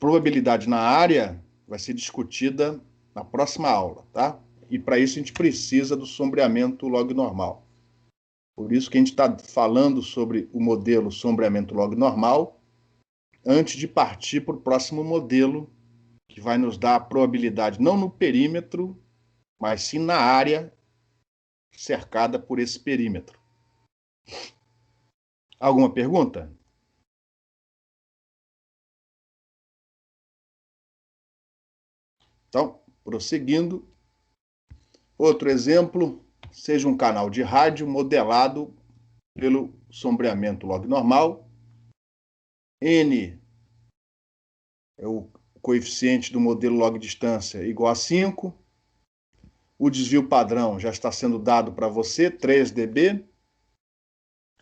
Probabilidade na área vai ser discutida na próxima aula, tá? E para isso a gente precisa do sombreamento log normal. Por isso que a gente está falando sobre o modelo sombreamento log normal antes de partir para o próximo modelo, que vai nos dar a probabilidade não no perímetro, mas sim na área cercada por esse perímetro. Alguma pergunta? Então, prosseguindo. Outro exemplo, seja um canal de rádio modelado pelo sombreamento log normal. N é o coeficiente do modelo log distância igual a 5. O desvio padrão já está sendo dado para você, 3 dB.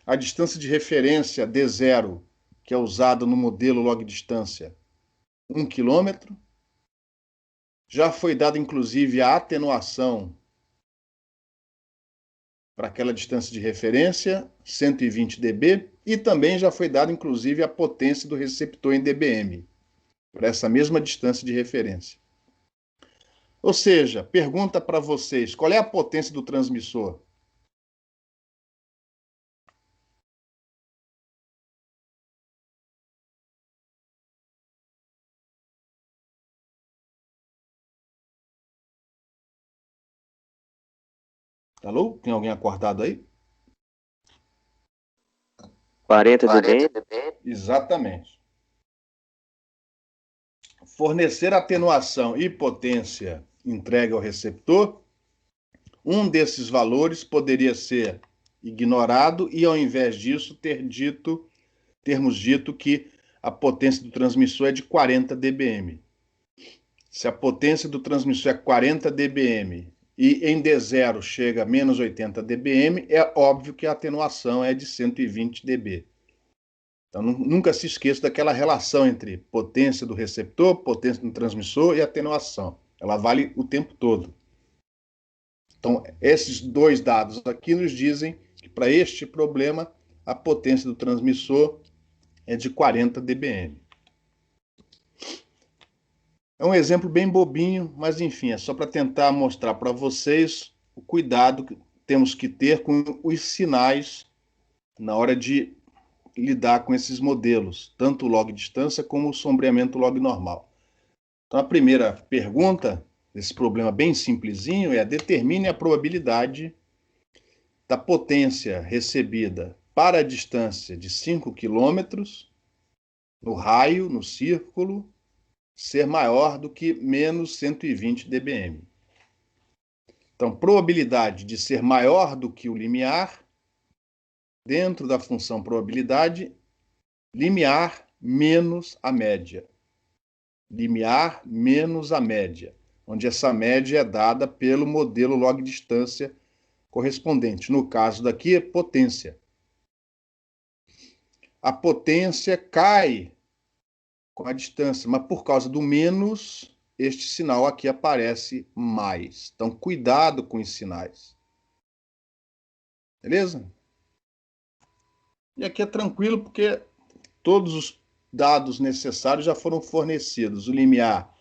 A distância de referência D0, que é usada no modelo log distância, 1 km. Já foi dada, inclusive, a atenuação para aquela distância de referência, 120 dB, e também já foi dada, inclusive, a potência do receptor em dBm, para essa mesma distância de referência. Ou seja, pergunta para vocês, qual é a potência do transmissor? Alô? Tem alguém acordado aí? 40 dB. Exatamente. Fornecer atenuação e potência entregue ao receptor, um desses valores poderia ser ignorado e, ao invés disso, termos dito que a potência do transmissor é de 40 dBm. Se a potência do transmissor é 40 dBm e em D0 chega a menos 80 dBm, é óbvio que a atenuação é de 120 dB. Então, nunca se esqueça daquela relação entre potência do receptor, potência do transmissor e atenuação. Ela vale o tempo todo. Então, esses dois dados aqui nos dizem que para este problema, a potência do transmissor é de 40 dBm. É um exemplo bem bobinho, mas enfim, é só para tentar mostrar para vocês o cuidado que temos que ter com os sinais na hora de lidar com esses modelos, tanto o log distância como o sombreamento log normal. Então, a primeira pergunta desse problema bem simplesinho é: determine a probabilidade da potência recebida para a distância de 5 km no raio, no círculo, ser maior do que menos 120 dBm. Então, probabilidade de ser maior do que o limiar, dentro da função probabilidade, limiar menos a média. Limiar menos a média, onde essa média é dada pelo modelo log distância correspondente. No caso daqui, é potência. A potência cai com a distância, mas por causa do menos, este sinal aqui aparece mais. Então, cuidado com os sinais. Beleza? E aqui é tranquilo, porque todos os dados necessários já foram fornecidos. O limiar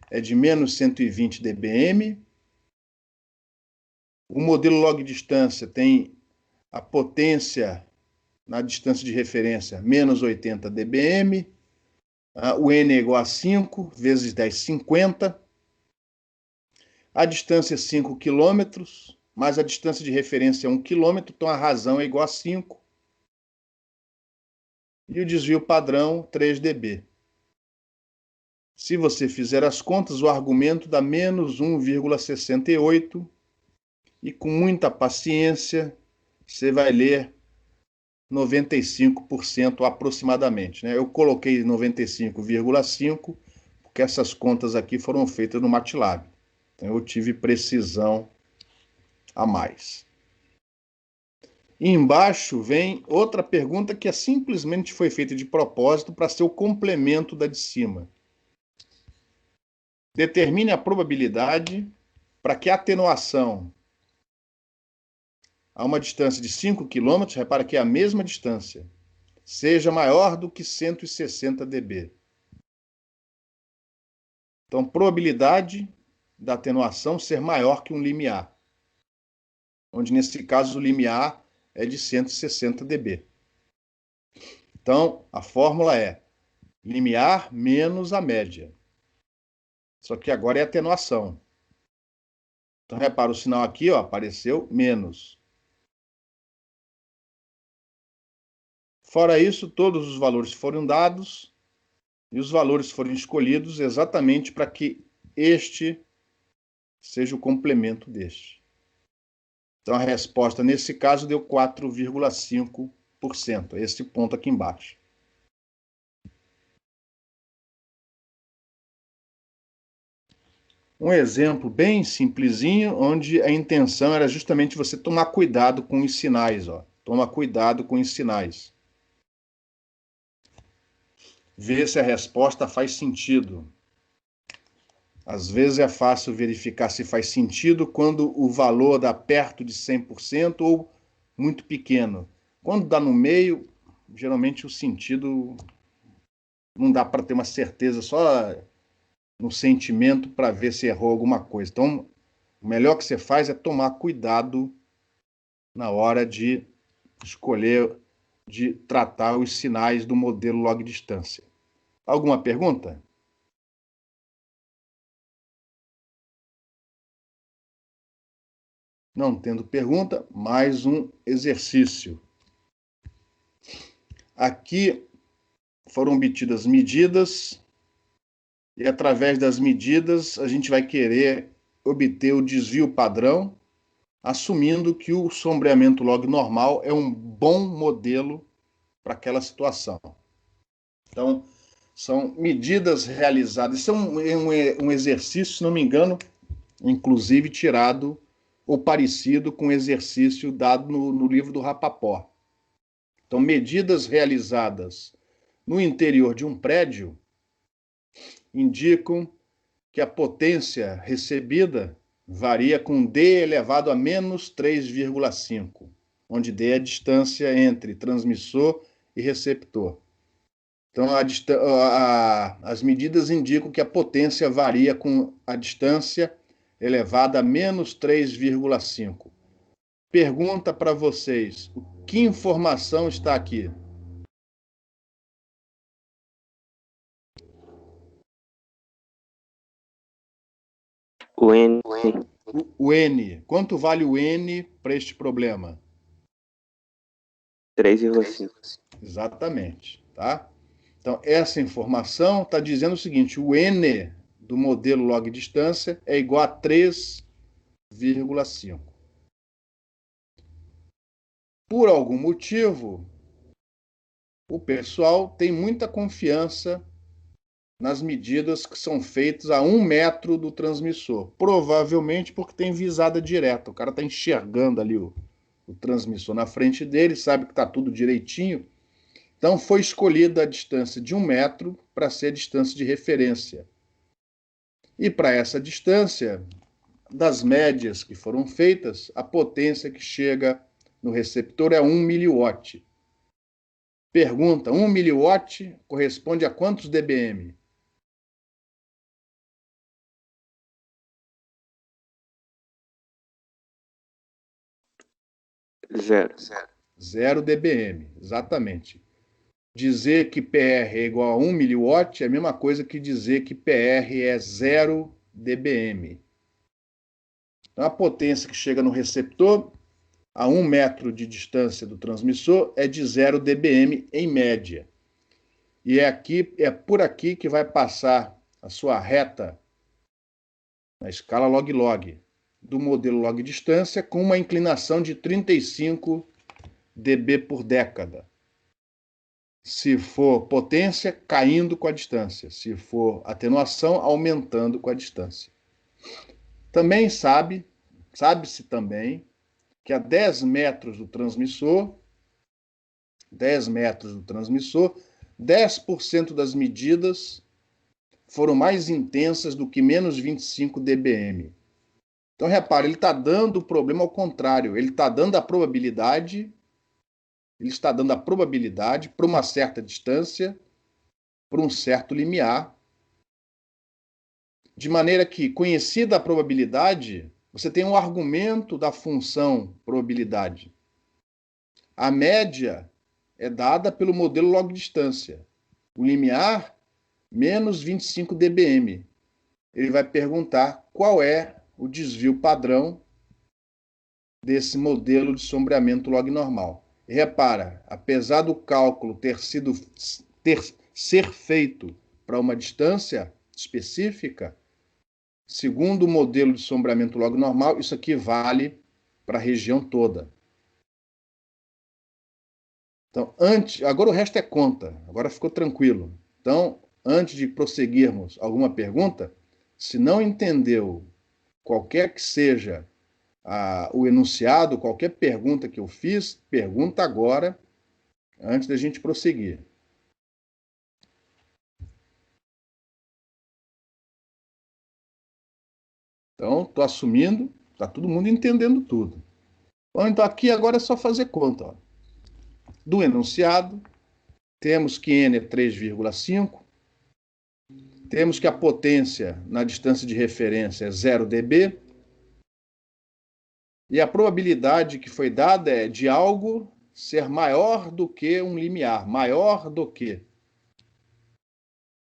é de menos 120 dBm. O modelo log distância tem a potência na distância de referência menos 80 dBm, o N é igual a 5 vezes 10, 50. A distância é 5 km, mas a distância de referência é 1 km, então a razão é igual a 5. E o desvio padrão, 3 dB. Se você fizer as contas, o argumento dá menos 1,68, e com muita paciência, você vai ler 95% aproximadamente, né? Eu coloquei 95,5 porque essas contas aqui foram feitas no MATLAB. Então eu tive precisão a mais. E embaixo vem outra pergunta que simplesmente foi feita de propósito para ser o complemento da de cima. Determine a probabilidade para que a atenuação a uma distância de 5 km, repara que é a mesma distância, seja maior do que 160 dB. Então, probabilidade da atenuação ser maior que um limiar, onde nesse caso o limiar é de 160 dB. Então, a fórmula é limiar menos a média. Só que agora é atenuação. Então, repara o sinal aqui, ó, apareceu menos. Fora isso, todos os valores foram dados e os valores foram escolhidos exatamente para que este seja o complemento deste. Então, a resposta nesse caso deu 4,5%, esse ponto aqui embaixo. Um exemplo bem simplesinho, onde a intenção era justamente você tomar cuidado com os sinais. Ó. Toma cuidado com os sinais. Vê se a resposta faz sentido. Às vezes é fácil verificar se faz sentido quando o valor dá perto de 100% ou muito pequeno. Quando dá no meio, geralmente o sentido não dá para ter uma certeza só no sentimento para ver se errou alguma coisa. Então, o melhor que você faz é tomar cuidado na hora de escolher, de tratar os sinais do modelo log distância. Alguma pergunta? Não tendo pergunta, mais um exercício. Aqui foram obtidas medidas e através das medidas a gente vai querer obter o desvio padrão, assumindo que o sombreamento log normal é um bom modelo para aquela situação. Então, são medidas realizadas. Isso é um exercício, se não me engano, inclusive tirado ou parecido com o exercício dado no livro do Rapaport. Então, medidas realizadas no interior de um prédio indicam que a potência recebida varia com D elevado a menos 3,5, onde D é a distância entre transmissor e receptor. Então, as medidas indicam que a potência varia com a distância elevada a menos 3,5. Pergunta para vocês, que informação está aqui? O N, O N. Quanto vale o N para este problema? 3,5. Exatamente, tá? Então, essa informação está dizendo o seguinte, o N do modelo log distância é igual a 3,5. Por algum motivo, o pessoal tem muita confiança nas medidas que são feitas a 1 metro do transmissor. Provavelmente porque tem visada direta. O cara está enxergando ali o transmissor na frente dele, sabe que está tudo direitinho. Então foi escolhida a distância de 1 metro para ser a distância de referência. E para essa distância, das médias que foram feitas, a potência que chega no receptor é 1 miliwatt. Pergunta, 1 miliwatt corresponde a quantos dBm? Zero. 0 dBm, exatamente. Dizer que PR é igual a 1 miliwatt é a mesma coisa que dizer que PR é 0 dBm. Então, a potência que chega no receptor a 1 metro de distância do transmissor é de 0 dBm em média. E é por aqui que vai passar a sua reta na escala log-log do modelo log-distância com uma inclinação de 35 dB por década. Se for potência, caindo com a distância. Se for atenuação, aumentando com a distância. Também sabe-se também que a 10 metros do transmissor, 10% das medidas foram mais intensas do que menos 25 dBm. Então, repare, ele está dando o problema ao contrário. Ele está dando a probabilidade para uma certa distância, para um certo limiar, de maneira que, conhecida a probabilidade, você tem um argumento da função probabilidade. A média é dada pelo modelo log-distância. O limiar, menos 25 dBm. Ele vai perguntar qual é o desvio padrão desse modelo de sombreamento log normal. E repara, apesar do cálculo ser feito para uma distância específica, segundo o modelo de sombreamento log normal, isso aqui vale para a região toda. Então, agora o resto é conta, agora ficou tranquilo. Então, antes de prosseguirmos alguma pergunta, se não entendeu qualquer que seja o enunciado, qualquer pergunta que eu fiz, pergunta agora, antes da gente prosseguir. Então, estou assumindo, está todo mundo entendendo tudo. Bom, então aqui agora é só fazer conta. Ó. Do enunciado, temos que N é 3,5, temos que a potência na distância de referência é 0 dB, e a probabilidade que foi dada é de algo ser maior do que um limiar, maior do que.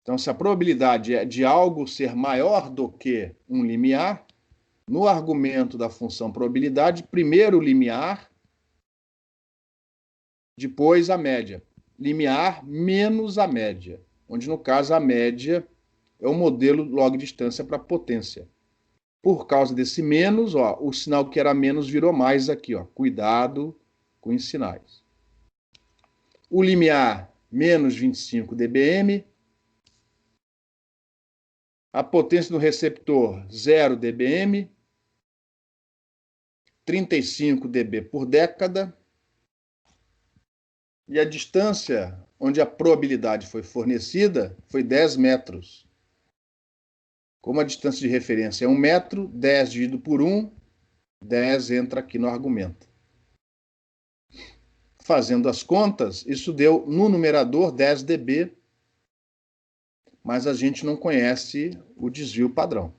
Então, se a probabilidade é de algo ser maior do que um limiar, no argumento da função probabilidade, primeiro o limiar, depois a média. Limiar menos a média, onde no caso a média é o modelo log-distância para potência. Por causa desse menos, ó, o sinal que era menos virou mais aqui. Ó. Cuidado com os sinais. O limiar, menos 25 dBm. A potência do receptor, 0 dBm. 35 dB por década. E a distância onde a probabilidade foi fornecida foi 10 metros. Como a distância de referência é 1 metro, 10 dividido por 1, 10 entra aqui no argumento. Fazendo as contas, isso deu no numerador 10 dB, mas a gente não conhece o desvio padrão.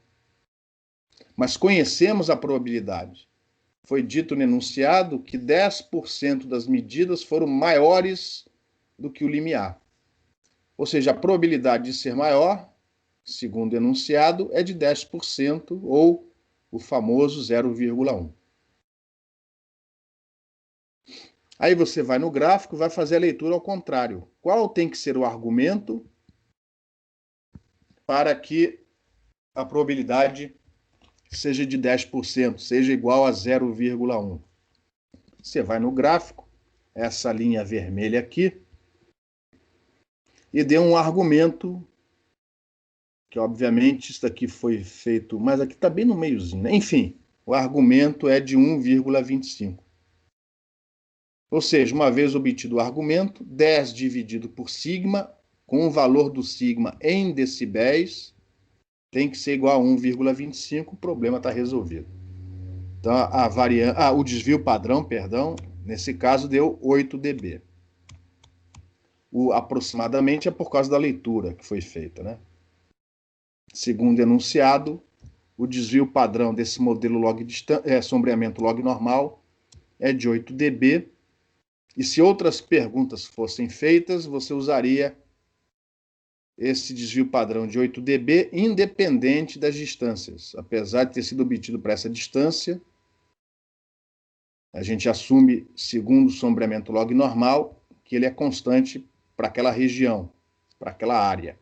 Mas conhecemos a probabilidade. Foi dito no enunciado que 10% das medidas foram maiores do que o limiar. Ou seja, a probabilidade de ser maior, segundo o enunciado, é de 10%, ou o famoso 0,1. Aí você vai no gráfico e vai fazer a leitura ao contrário. Qual tem que ser o argumento para que a probabilidade seja de 10%, seja igual a 0,1? Você vai no gráfico, essa linha vermelha aqui, e dê um argumento que obviamente isso daqui foi feito, mas aqui está bem no meiozinho, né? Enfim, o argumento é de 1,25. Ou seja, uma vez obtido o argumento, 10 dividido por sigma, com o valor do sigma em decibéis, tem que ser igual a 1,25, o problema está resolvido. Então, o desvio padrão, nesse caso deu 8 dB. O aproximadamente é por causa da leitura que foi feita, né? Segundo enunciado, o desvio padrão desse modelo sombreamento log normal é de 8 dB, e se outras perguntas fossem feitas, você usaria esse desvio padrão de 8 dB, independente das distâncias. Apesar de ter sido obtido para essa distância, a gente assume, segundo o sombreamento log normal, que ele é constante para aquela região, para aquela área.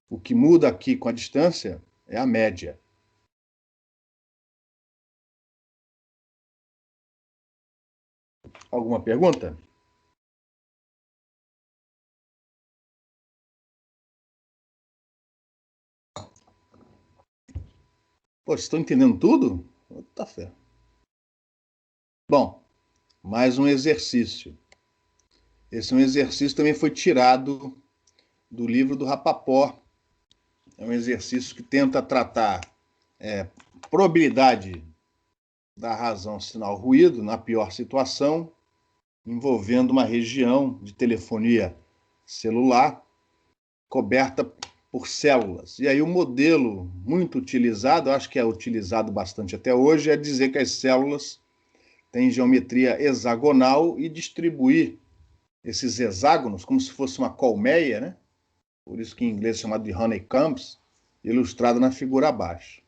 O que muda aqui com a distância é a média. Alguma pergunta? Pô, vocês estão entendendo tudo? Tá fé. Bom, mais um exercício. Esse é um exercício que também foi tirado do livro do Rapaport. É um exercício que tenta tratar probabilidade da razão sinal ruído na pior situação, envolvendo uma região de telefonia celular coberta por células. E aí o modelo muito utilizado, acho que é utilizado bastante até hoje, é dizer que as células têm geometria hexagonal e distribuir esses hexágonos como se fosse uma colmeia, né? Por isso que em inglês é chamado de honeycombs, ilustrado na figura abaixo.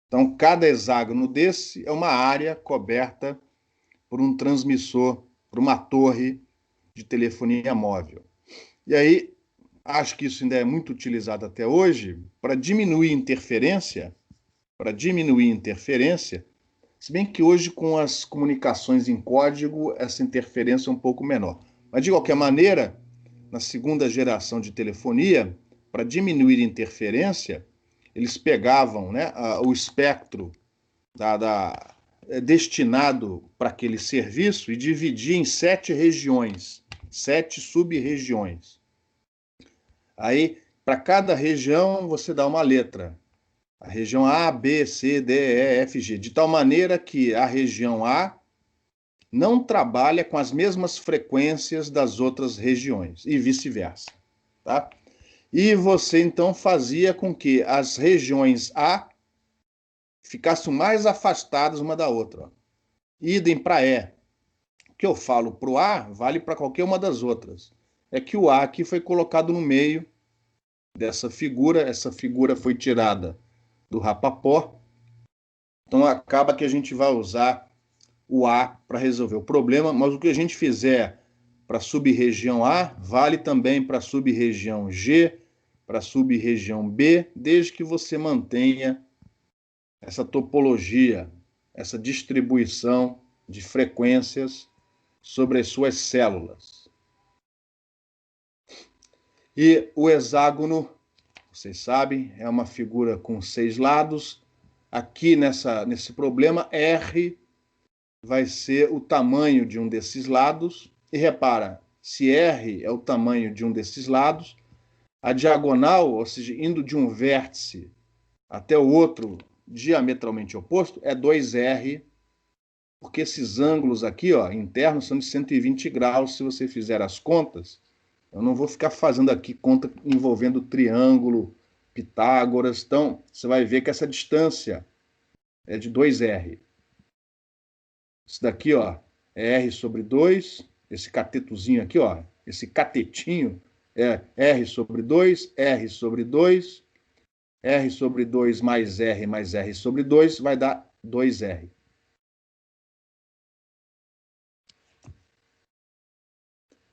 Então, cada hexágono desse é uma área coberta por um transmissor, por uma torre de telefonia móvel. E aí, acho que isso ainda é muito utilizado até hoje para diminuir interferência, se bem que hoje com as comunicações em código essa interferência é um pouco menor. Mas de qualquer maneira, na segunda geração de telefonia, para diminuir a interferência, eles pegavam, né, o espectro destinado para aquele serviço e dividiam em 7 regiões, 7 sub-regiões. Aí, para cada região, você dá uma letra. A região A, B, C, D, E, F, G. De tal maneira que a região A não trabalha com as mesmas frequências das outras regiões, e vice-versa. Tá? E você, então, fazia com que as regiões A ficassem mais afastadas uma da outra. Idem para E. O que eu falo para o A vale para qualquer uma das outras. É que o A aqui foi colocado no meio dessa figura, essa figura foi tirada do Rapaport, então acaba que a gente vai usar o A para resolver o problema, mas o que a gente fizer para a sub-região A vale também para a sub-região G, para a sub-região B, desde que você mantenha essa topologia, essa distribuição de frequências sobre as suas células. E o hexágono, vocês sabem, é uma figura com 6 lados. Aqui nesse problema, R vai ser o tamanho de um desses lados. E repara, se R é o tamanho de um desses lados, a diagonal, ou seja, indo de um vértice até o outro diametralmente oposto, é 2R, porque esses ângulos aqui, ó, internos, são de 120 graus, se você fizer as contas. Eu não vou ficar fazendo aqui conta envolvendo triângulo, Pitágoras. Então, você vai ver que essa distância é de 2R. Isso daqui, ó, é R sobre 2. Esse catetozinho aqui, ó, esse catetinho é R sobre 2, R sobre 2, R sobre 2 mais R sobre 2 vai dar 2R.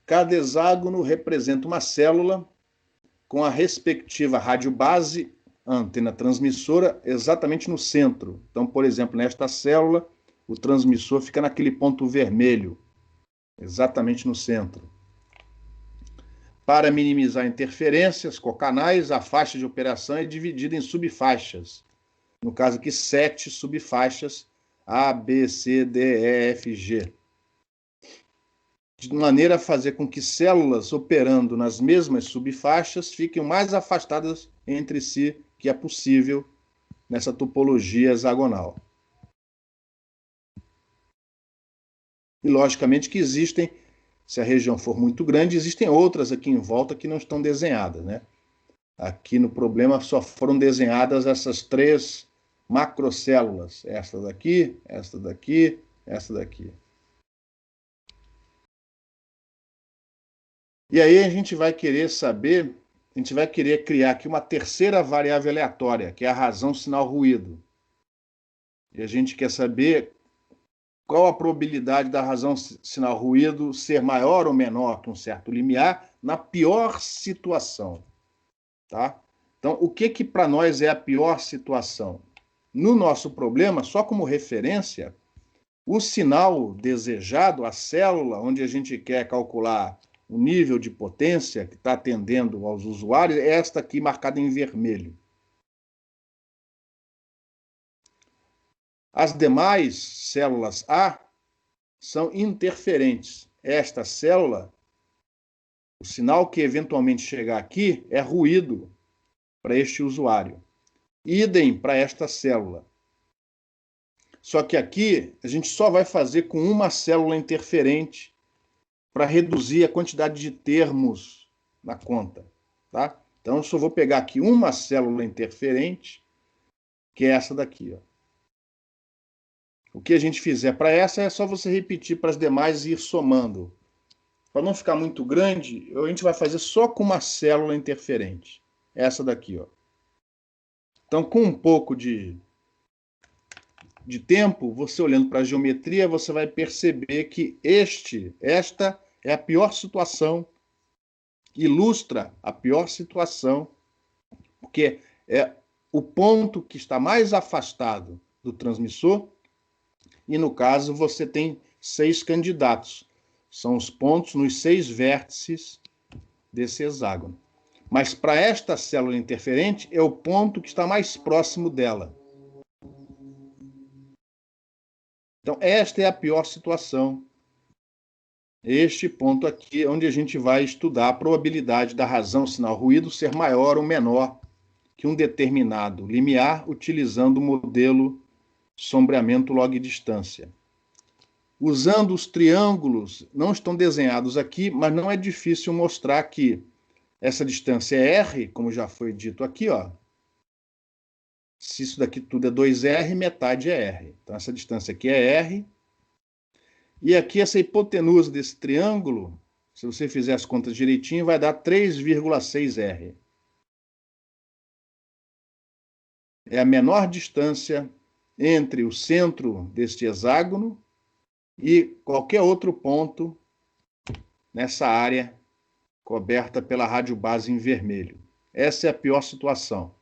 Cada hexágono representa uma célula com a respectiva radiobase, antena transmissora, exatamente no centro. Então, por exemplo, nesta célula, o transmissor fica naquele ponto vermelho, exatamente no centro. Para minimizar interferências cocanais, a faixa de operação é dividida em subfaixas. No caso aqui, 7 subfaixas, A, B, C, D, E, F, G. De maneira a fazer com que células operando nas mesmas subfaixas fiquem o mais afastadas entre si que é possível nessa topologia hexagonal. E, logicamente, que existem, se a região for muito grande, existem outras aqui em volta que não estão desenhadas, né? Aqui no problema só foram desenhadas essas 3 macrocélulas, esta daqui, esta daqui, esta daqui. E aí a gente vai querer saber, a gente vai querer criar aqui uma terceira variável aleatória, que é a razão sinal ruído. E a gente quer saber qual a probabilidade da razão sinal ruído ser maior ou menor que um certo limiar na pior situação, tá? Então, o que para nós é a pior situação? No nosso problema, só como referência, o sinal desejado, a célula onde a gente quer calcular o nível de potência que está atendendo aos usuários, é esta aqui marcada em vermelho. As demais células A são interferentes. Esta célula, o sinal que eventualmente chegar aqui é ruído para este usuário. Idem para esta célula. Só que aqui a gente só vai fazer com uma célula interferente para reduzir a quantidade de termos na conta, tá? Então eu só vou pegar aqui uma célula interferente, que é essa daqui, ó. O que a gente fizer para essa é só você repetir para as demais e ir somando. Para não ficar muito grande, a gente vai fazer só com uma célula interferente. Essa daqui, ó. Então, com um pouco de tempo, você olhando para a geometria, você vai perceber que esta é a pior situação, ilustra a pior situação, porque é o ponto que está mais afastado do transmissor, e no caso você tem 6 candidatos. São os pontos nos 6 vértices desse hexágono. Mas para esta célula interferente é o ponto que está mais próximo dela. Então, esta é a pior situação. Este ponto aqui, onde a gente vai estudar a probabilidade da razão sinal ruído ser maior ou menor que um determinado limiar, utilizando o modelo sombreamento log distância. Usando os triângulos, não estão desenhados aqui, mas não é difícil mostrar que essa distância é R, como já foi dito aqui, ó. Se isso daqui tudo é 2R, metade é R. Então, essa distância aqui é R. E aqui, essa hipotenusa desse triângulo, se você fizer as contas direitinho, vai dar 3,6R. É a menor distância entre o centro deste hexágono e qualquer outro ponto nessa área coberta pela radiobase em vermelho. Essa é a pior situação.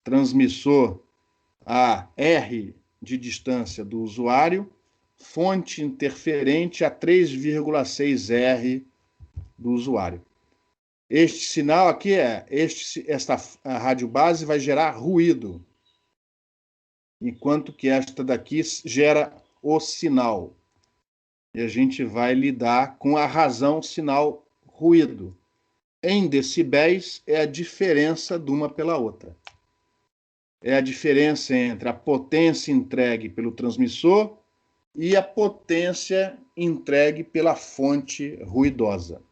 Transmissor a R de distância do usuário, fonte interferente a 3,6R do usuário. Este sinal aqui esta radiobase vai gerar ruído, enquanto que esta daqui gera o sinal. E a gente vai lidar com a razão sinal ruído. Em decibéis é a diferença de uma pela outra. É a diferença entre a potência entregue pelo transmissor e a potência entregue pela fonte ruidosa.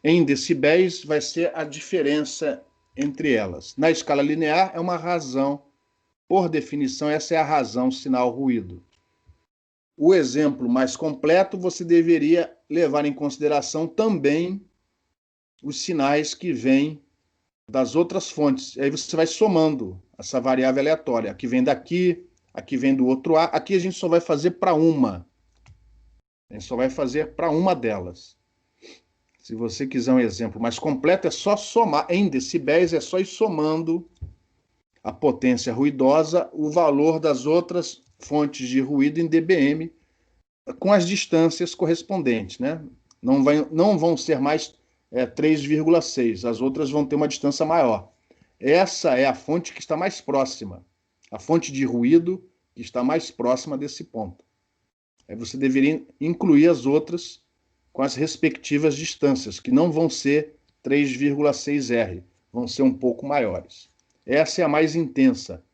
Em decibéis vai ser a diferença entre elas. Na escala linear é uma razão, por definição, essa é a razão sinal ruído. O exemplo mais completo você deveria levar em consideração também os sinais que vêm das outras fontes. Aí você vai somando essa variável aleatória. Aqui vem daqui, aqui vem do outro A. Aqui a gente só vai fazer para uma. A gente só vai fazer para uma delas. Se você quiser um exemplo mais completo, é só somar. Em decibéis, é só ir somando a potência ruidosa, o valor das outras fontes de ruído em dBm, com as distâncias correspondentes, né? Não vão ser mais 3,6, as outras vão ter uma distância maior. Essa é a fonte que está mais próxima, a fonte de ruído que está mais próxima desse ponto. Aí você deveria incluir as outras com as respectivas distâncias, que não vão ser 3,6R, vão ser um pouco maiores. Essa é a mais intensa,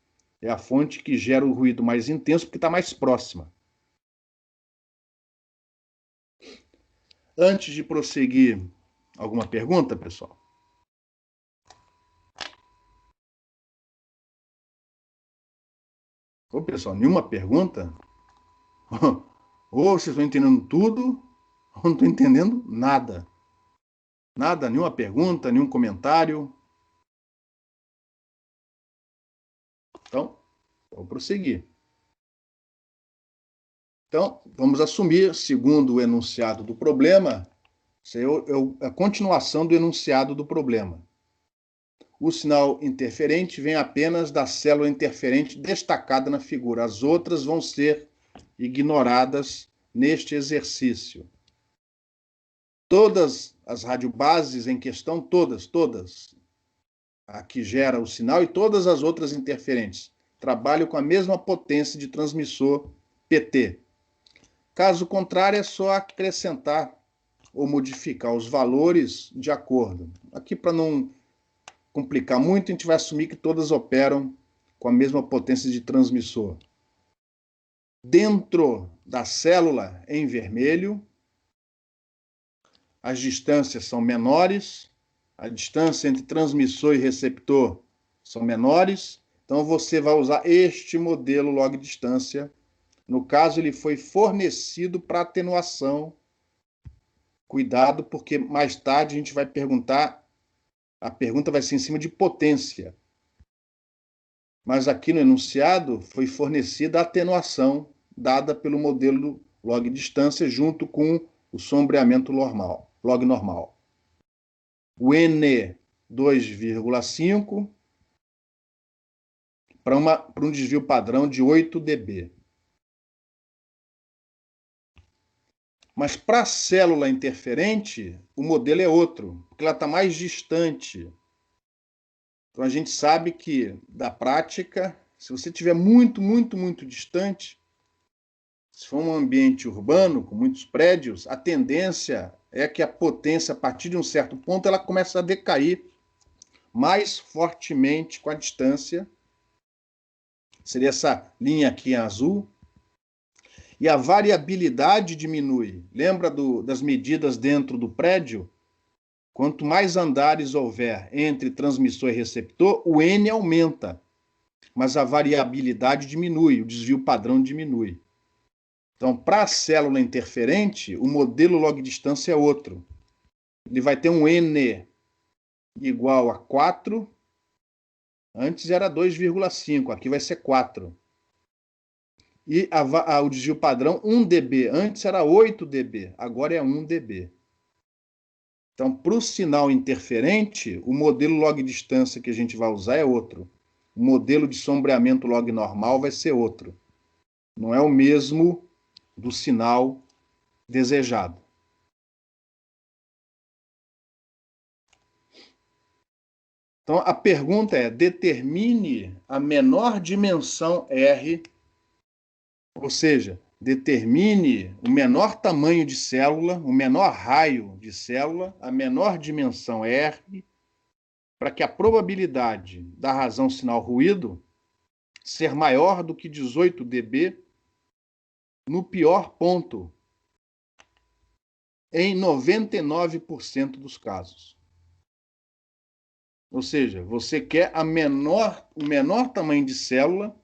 é a fonte que gera o ruído mais intenso porque está mais próxima. Antes de prosseguir, alguma pergunta, pessoal? Ô, pessoal, nenhuma pergunta? Ou vocês estão entendendo tudo, ou não estão entendendo nada. Nada? Nenhuma pergunta, nenhum comentário? Então, vamos prosseguir. Então, vamos assumir, segundo o enunciado do problema, isso é a continuação do enunciado do problema. O sinal interferente vem apenas da célula interferente destacada na figura. As outras vão ser ignoradas neste exercício. Todas as radiobases em questão, todas, a que gera o sinal e todas as outras interferentes, trabalham com a mesma potência de transmissor PT. Caso contrário, é só acrescentar ou modificar os valores de acordo. Aqui, para não complicar muito, a gente vai assumir que todas operam com a mesma potência de transmissor. Dentro da célula, em vermelho, as distâncias são menores, a distância entre transmissor e receptor são menores, então você vai usar este modelo log distância. No caso, ele foi fornecido para atenuação. Cuidado, porque mais tarde a gente vai perguntar, a pergunta vai ser em cima de potência. Mas aqui no enunciado foi fornecida a atenuação dada pelo modelo log distância junto com o sombreamento normal, log normal. O N 2,5 para um desvio padrão de 8 dB. Mas para a célula interferente, o modelo é outro, porque ela está mais distante. Então a gente sabe que, da prática, se você estiver muito distante, se for um ambiente urbano, com muitos prédios, a tendência é que a potência, a partir de um certo ponto, ela começa a decair mais fortemente com a distância. Seria essa linha aqui em azul. E a variabilidade diminui. Lembra das medidas dentro do prédio? Quanto mais andares houver entre transmissor e receptor, o N aumenta, mas a variabilidade diminui, o desvio padrão diminui. Então, para a célula interferente, o modelo log distância é outro. Ele vai ter um N igual a 4, antes era 2,5, aqui vai ser 4. E o desvio padrão 1 dB, antes era 8 dB, agora é 1 dB. Então, para o sinal interferente, o modelo log distância que a gente vai usar é outro. O modelo de sombreamento log normal vai ser outro. Não é o mesmo do sinal desejado. Então, a pergunta é: determine a menor dimensão R, ou seja, determine o menor tamanho de célula, o menor raio de célula, a menor dimensão R, para que a probabilidade da razão sinal ruído ser maior do que 18 dB no pior ponto, em 99% dos casos. Ou seja, você quer o menor tamanho de célula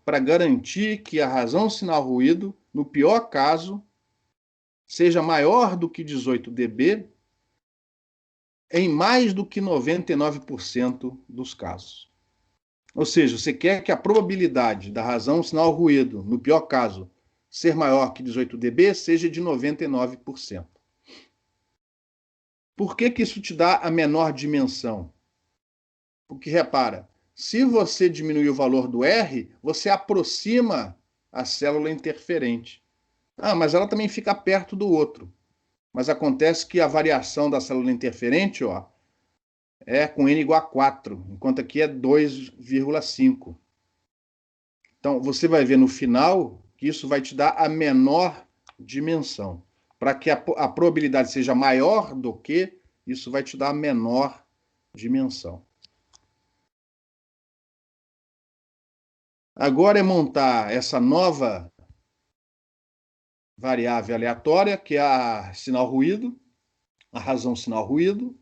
para garantir que a razão sinal ruído, no pior caso, seja maior do que 18 dB em mais do que 99% dos casos. Ou seja, você quer que a probabilidade da razão sinal ruído, no pior caso, ser maior que 18 dB, seja de 99%. Por que isso te dá a menor dimensão? Porque, repara, se você diminuir o valor do R, você aproxima a célula interferente. Mas ela também fica perto do outro. Mas acontece que a variação da célula interferente é com N igual a 4, enquanto aqui é 2,5. Então, você vai ver no final que isso vai te dar a menor dimensão. Para que a probabilidade seja maior do que, isso vai te dar a menor dimensão. Agora é montar essa nova variável aleatória, que é a sinal ruído, a razão sinal ruído,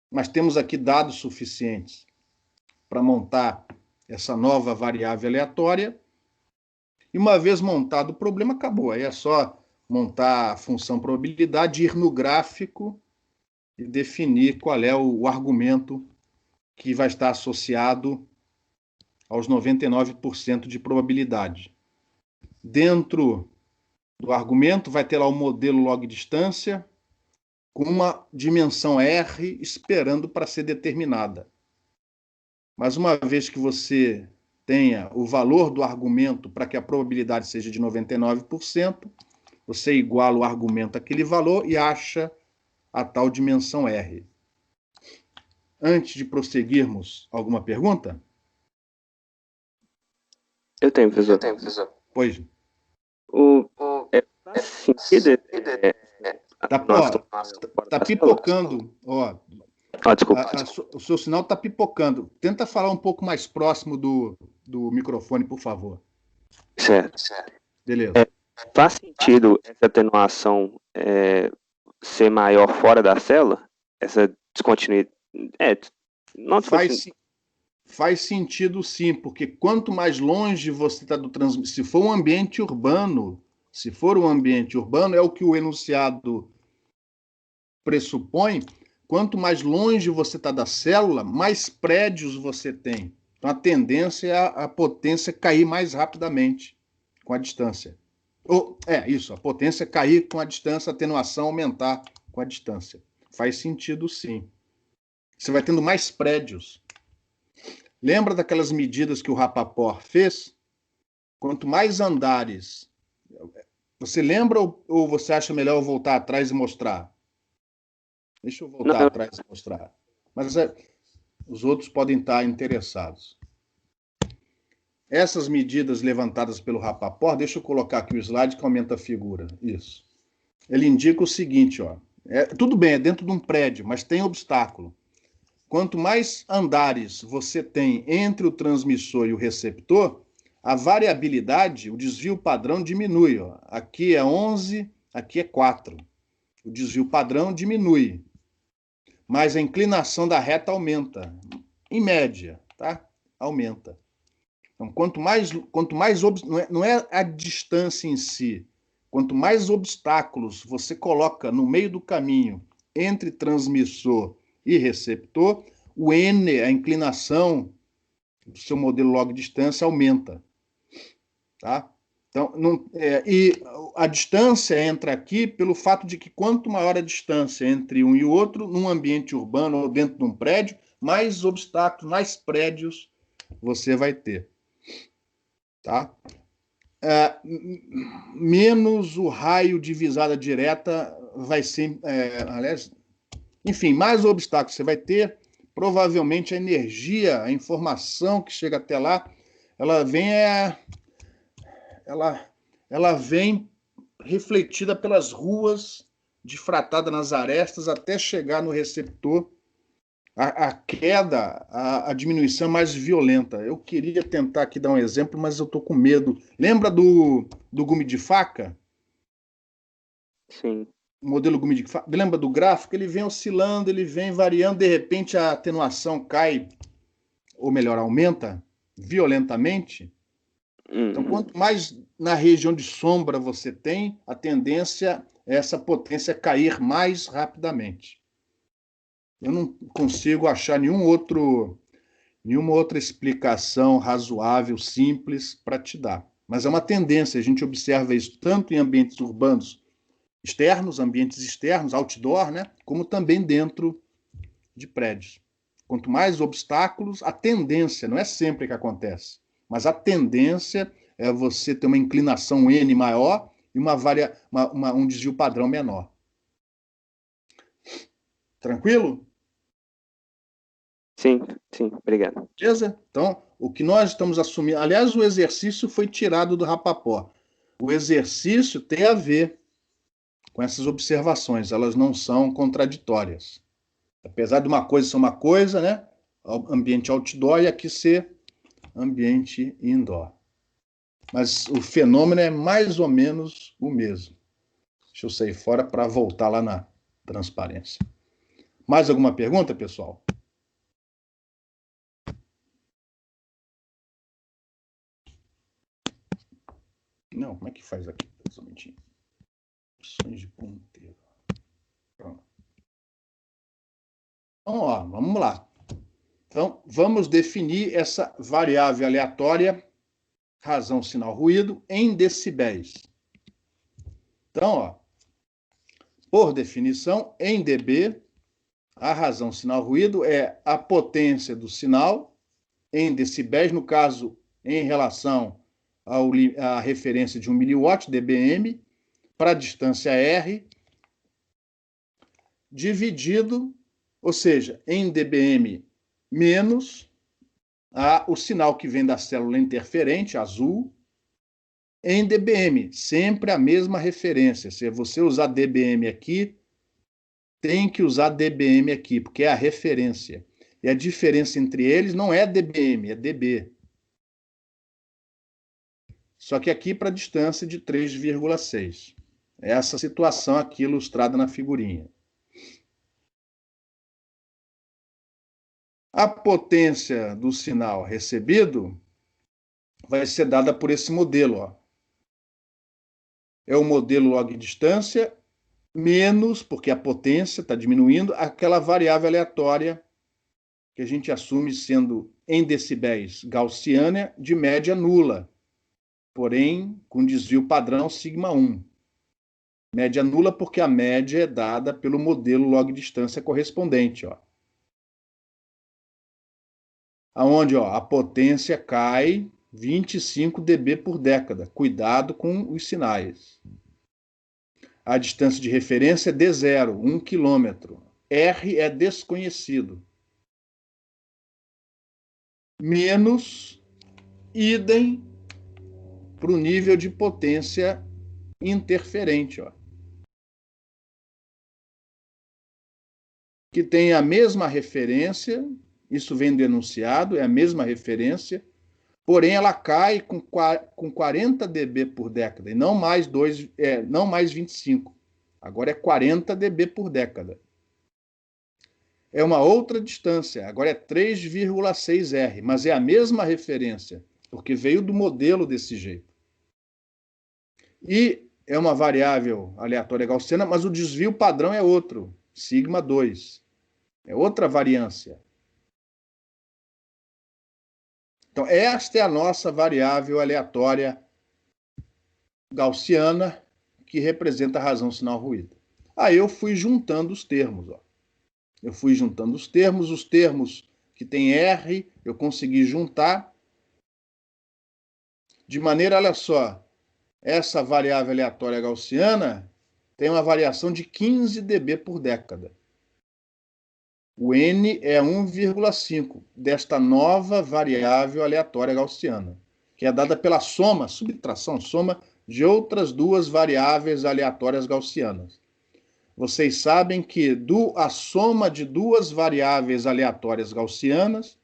mas temos aqui dados suficientes para montar essa nova variável aleatória. E uma vez montado o problema, acabou. Aí é só montar a função probabilidade, ir no gráfico e definir qual é o argumento que vai estar associado aos 99% de probabilidade. Dentro do argumento vai ter lá o modelo log distância com uma dimensão R esperando para ser determinada. Mas uma vez que você tenha o valor do argumento para que a probabilidade seja de 99%, você iguala o argumento àquele valor e acha a tal dimensão R. Antes de prosseguirmos, alguma pergunta? Eu tenho, professor. Pois. Faz sentido Tá pipocando. Ó, desculpa. o seu sinal está pipocando. Tenta falar um pouco mais próximo do microfone, por favor. Certo. Beleza. Faz sentido essa atenuação ser maior fora da célula? Essa descontinuidade? Não Faz sentido sim, porque quanto mais longe você está do transmissor, se for um ambiente urbano, é o que o enunciado pressupõe, quanto mais longe você está da célula, mais prédios você tem. Então a tendência é a potência cair mais rapidamente com a distância. A potência cair com a distância, a atenuação aumentar com a distância. Faz sentido sim. Você vai tendo mais prédios. Lembra daquelas medidas que o Rapaport fez? Quanto mais andares. Você lembra ou você acha melhor eu voltar atrás e mostrar? Deixa eu voltar atrás e mostrar. Mas os outros podem estar interessados. Essas medidas levantadas pelo Rapaport, deixa eu colocar aqui o slide que aumenta a figura. Isso. Ele indica o seguinte, ó. Tudo bem, é dentro de um prédio, mas tem obstáculo. Quanto mais andares você tem entre o transmissor e o receptor, a variabilidade, o desvio padrão diminui. Ó. Aqui é 11, aqui é 4. O desvio padrão diminui. Mas a inclinação da reta aumenta. Em média, tá? Aumenta. Então, quanto mais não é a distância em si, quanto mais obstáculos você coloca no meio do caminho entre transmissor e receptor, o N, a inclinação do seu modelo log distância aumenta. Tá? Então, e a distância entra aqui pelo fato de que quanto maior a distância entre um e o outro, num ambiente urbano ou dentro de um prédio, mais obstáculos, mais prédios você vai ter. Tá? Menos o raio de visada direta vai ser... aliás, enfim, mais obstáculos você vai ter, provavelmente a energia, a informação que chega até lá, ela vem refletida pelas ruas, difratada nas arestas, até chegar no receptor. A queda, a diminuição é mais violenta. Eu queria tentar aqui dar um exemplo, mas eu estou com medo. Lembra do gume de faca? Sim. O modelo gume de faca. Lembra do gráfico? Ele vem oscilando, ele vem variando, de repente a atenuação cai, ou melhor, aumenta violentamente. Então, quanto mais na região de sombra você tem, a tendência é essa potência cair mais rapidamente. Eu não consigo achar nenhuma outra explicação razoável, simples, para te dar. Mas é uma tendência, a gente observa isso tanto em ambientes urbanos externos, ambientes externos, outdoor, né, como também dentro de prédios. Quanto mais obstáculos, a tendência, não é sempre que acontece, mas a tendência é você ter uma inclinação N maior e um desvio padrão menor. Tranquilo? Sim, obrigado. Beleza? Então, o que nós estamos assumindo... Aliás, o exercício foi tirado do Rapaport. O exercício tem a ver com essas observações, elas não são contraditórias. Apesar de uma coisa ser uma coisa, né? Ambiente outdoor e aqui ser ambiente indoor. Mas o fenômeno é mais ou menos o mesmo. Deixa eu sair fora para voltar lá na transparência. Mais alguma pergunta, pessoal? Não, como é que faz aqui? Só um minutinho. Opções de ponteiro. Pronto. ó, vamos lá. Então, vamos definir essa variável aleatória, razão, sinal, ruído, em decibéis. Então, ó, por definição, em dB, a razão, sinal, ruído é a potência do sinal em decibéis, no caso, em relação à referência de 1 miliwatt, dBm, para a distância R, dividido, ou seja, em dBm menos o sinal que vem da célula interferente, azul, em dBm, sempre a mesma referência. Se você usar dBm aqui, tem que usar dBm aqui, porque é a referência. E a diferença entre eles não é dBm, é dB. Só que aqui para a distância de 3,6. Essa situação aqui ilustrada na figurinha. A potência do sinal recebido vai ser dada por esse modelo, ó. É o modelo log distância menos, porque a potência está diminuindo, aquela variável aleatória que a gente assume sendo em decibéis gaussiana de média nula, porém com desvio padrão sigma 1. Média nula porque a média é dada pelo modelo log distância correspondente, ó. Aonde, ó, a potência cai 25 dB por década. Cuidado com os sinais. A distância de referência é D0, 1 km. R é desconhecido. Menos idem para o nível de potência interferente, ó, que tem a mesma referência, isso vem do enunciado, é a mesma referência, porém ela cai com 40 dB por década, e não mais, não mais 25. Agora é 40 dB por década. É uma outra distância, agora é 3,6 R, mas é a mesma referência, porque veio do modelo desse jeito. E é uma variável aleatória gaussiana, mas o desvio padrão é outro, sigma 2. É outra variância. Então, esta é a nossa variável aleatória gaussiana que representa a razão, sinal, ruído. Aí eu fui juntando os termos, ó. Eu fui juntando os termos que tem R, eu consegui juntar de maneira, olha só, essa variável aleatória gaussiana tem uma variação de 15 dB por década. O N é 1,5 desta nova variável aleatória gaussiana, que é dada pela soma, subtração, soma de outras duas variáveis aleatórias gaussianas. Vocês sabem que a soma de duas variáveis aleatórias gaussianas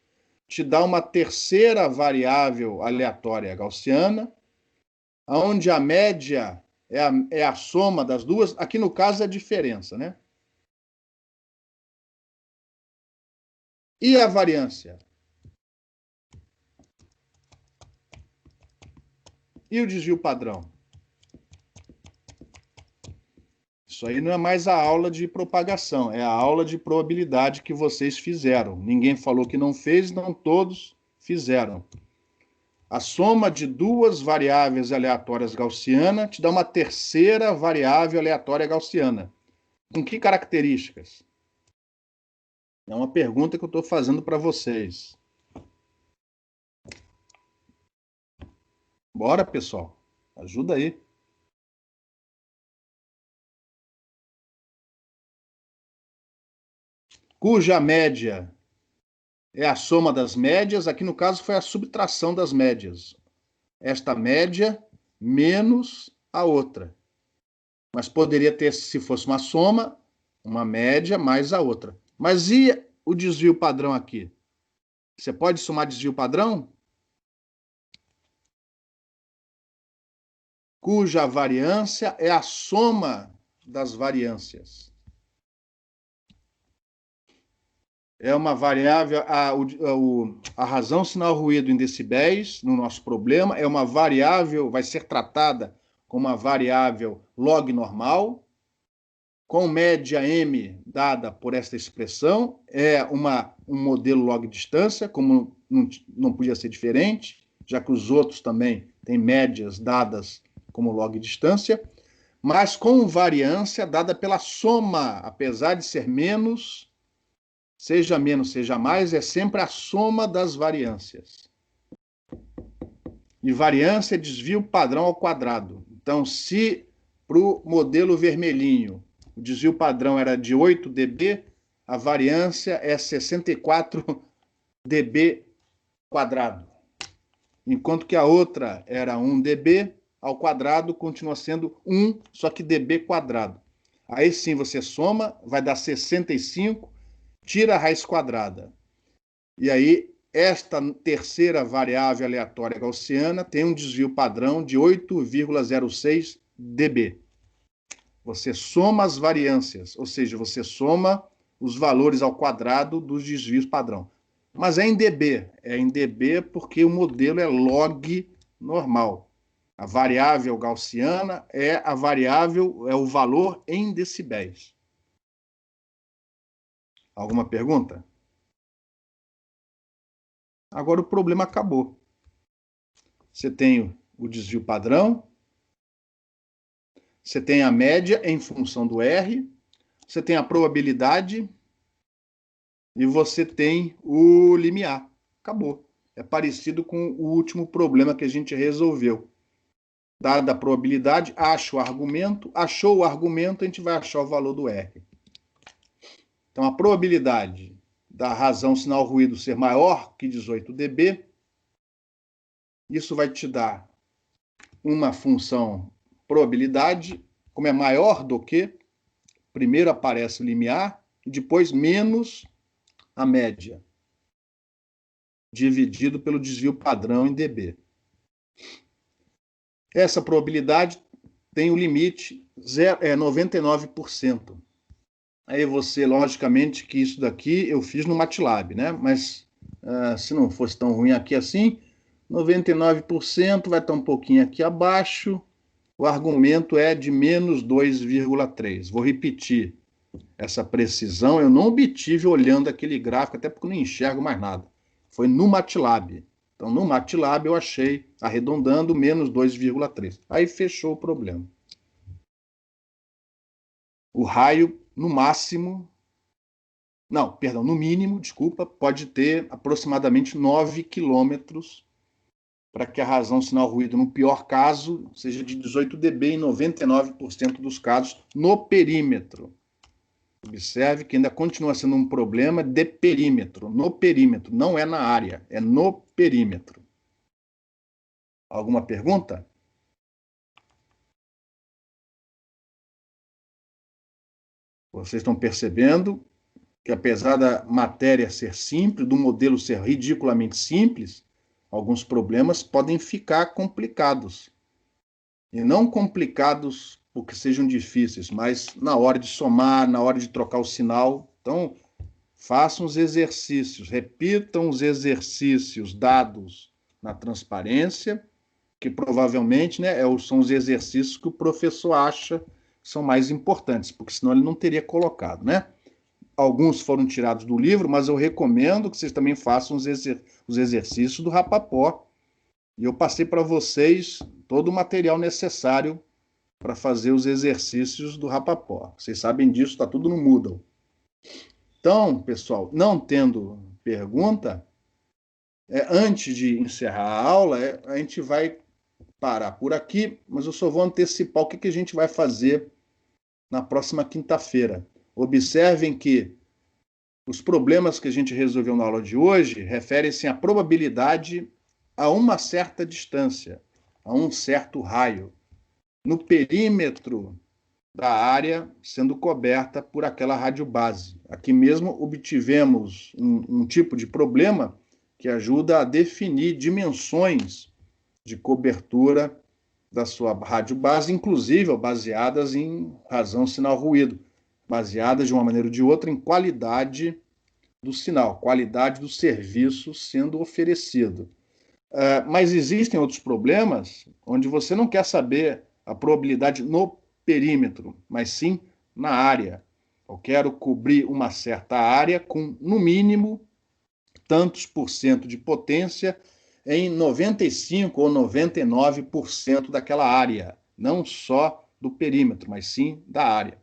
te dá uma terceira variável aleatória gaussiana, onde a média é a soma das duas, aqui no caso é a diferença, né? E a variância? E o desvio padrão? Isso aí não é mais a aula de propagação, é a aula de probabilidade que vocês fizeram. Ninguém falou que não fez, não todos fizeram. A soma de duas variáveis aleatórias gaussiana te dá uma terceira variável aleatória gaussiana. Com que características? É uma pergunta que eu estou fazendo para vocês. Bora, pessoal. Ajuda aí. Cuja média é a soma das médias, aqui no caso foi a subtração das médias. Esta média menos a outra. Mas poderia ter, se fosse uma soma, uma média mais a outra. Mas e o desvio padrão aqui? Você pode somar desvio padrão? Cuja variância é a soma das variâncias. É uma variável, a razão sinal ruído em decibéis, no nosso problema, é uma variável, vai ser tratada como uma variável log normal, com média M dada por esta expressão, é um modelo log distância, como não podia ser diferente, já que os outros também têm médias dadas como log distância, mas com variância dada pela soma, apesar de ser menos, seja mais, é sempre a soma das variâncias. E variância é desvio padrão ao quadrado. Então, se para o modelo vermelhinho o desvio padrão era de 8 dB, a variância é 64 dB quadrado. Enquanto que a outra era 1 dB, ao quadrado continua sendo 1, só que dB quadrado. Aí sim você soma, vai dar 65, tira a raiz quadrada. E aí, esta terceira variável aleatória gaussiana tem um desvio padrão de 8,06 dB. Você soma as variâncias, ou seja, você soma os valores ao quadrado dos desvios padrão. Mas é em dB porque o modelo é log normal. A variável gaussiana é o valor em decibéis. Alguma pergunta? Agora o problema acabou. Você tem o desvio padrão, você tem a média em função do R, você tem a probabilidade e você tem o limiar. Acabou. É parecido com o último problema que a gente resolveu. Dada a probabilidade, acha o argumento, achou o argumento, a gente vai achar o valor do R. Então, a probabilidade da razão sinal ruído ser maior que 18 dB, isso vai te dar uma função probabilidade, como é maior do que, primeiro aparece o limiar, e depois menos a média, dividido pelo desvio padrão em dB. Essa probabilidade tem o limite 99%. Aí você, logicamente, que isso daqui eu fiz no MATLAB, né? Mas se não fosse tão ruim aqui assim, 99% vai estar um pouquinho aqui abaixo. O argumento é de menos 2,3. Vou repetir essa precisão. Eu não obtive olhando aquele gráfico, até porque eu não enxergo mais nada. Foi no MATLAB. Então, no MATLAB eu achei, arredondando, menos 2,3. Aí fechou o problema. O raio, no máximo... Não, perdão, no mínimo, desculpa, pode ter aproximadamente 9 quilômetros para que a razão sinal ruído, no pior caso, seja de 18 dB em 99% dos casos, no perímetro. Observe que ainda continua sendo um problema de perímetro, no perímetro, não é na área, é no perímetro. Alguma pergunta? Vocês estão percebendo que, apesar da matéria ser simples, do modelo ser ridiculamente simples, alguns problemas podem ficar complicados. E não complicados porque sejam difíceis, mas na hora de somar, na hora de trocar o sinal. Então, façam os exercícios, repitam os exercícios dados na transparência, que provavelmente, né, são os exercícios que o professor acha que são mais importantes, porque senão ele não teria colocado, né? Alguns foram tirados do livro, mas eu recomendo que vocês também façam os exercícios do Rapaport. E eu passei para vocês todo o material necessário para fazer os exercícios do Rapaport. Vocês sabem disso, está tudo no Moodle. Então, pessoal, não tendo pergunta, antes de encerrar a aula, a gente vai parar por aqui, mas eu só vou antecipar o que a gente vai fazer na próxima quinta-feira. Observem que os problemas que a gente resolveu na aula de hoje referem-se à probabilidade a uma certa distância, a um certo raio, no perímetro da área sendo coberta por aquela radiobase. Aqui mesmo obtivemos um tipo de problema que ajuda a definir dimensões de cobertura da sua radiobase, inclusive baseadas em razão sinal ruído, baseadas de uma maneira ou de outra em qualidade do sinal, qualidade do serviço sendo oferecido. Mas existem outros problemas onde você não quer saber a probabilidade no perímetro, mas sim na área. Eu quero cobrir uma certa área com, no mínimo, tantos por cento de potência em 95% ou 99% daquela área. Não só do perímetro, mas sim da área.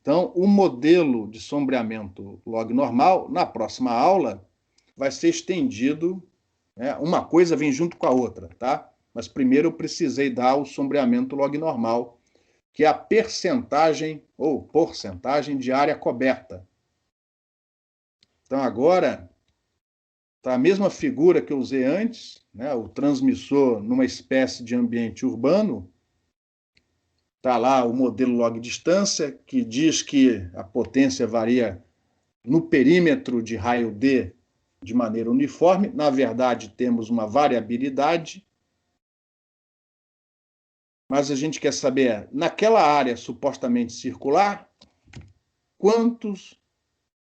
Então, o modelo de sombreamento log normal, na próxima aula, vai ser estendido, né? Uma coisa vem junto com a outra, tá? Mas primeiro eu precisei dar o sombreamento log normal, que é a percentagem ou porcentagem de área coberta. Então, agora, tá a mesma figura que eu usei antes, né? O transmissor numa espécie de ambiente urbano. Está lá o modelo log distância, que diz que a potência varia no perímetro de raio D de maneira uniforme. Na verdade, temos uma variabilidade, mas a gente quer saber, naquela área supostamente circular, quantos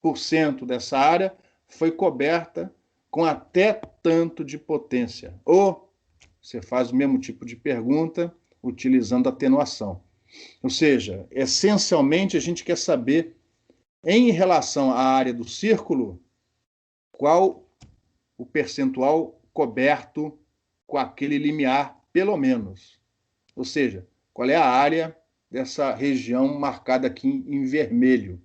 por cento dessa área foi coberta com até tanto de potência. Ou você faz o mesmo tipo de pergunta utilizando atenuação. Ou seja, essencialmente a gente quer saber, em relação à área do círculo, qual o percentual coberto com aquele limiar, pelo menos. Ou seja, qual é a área dessa região marcada aqui em vermelho.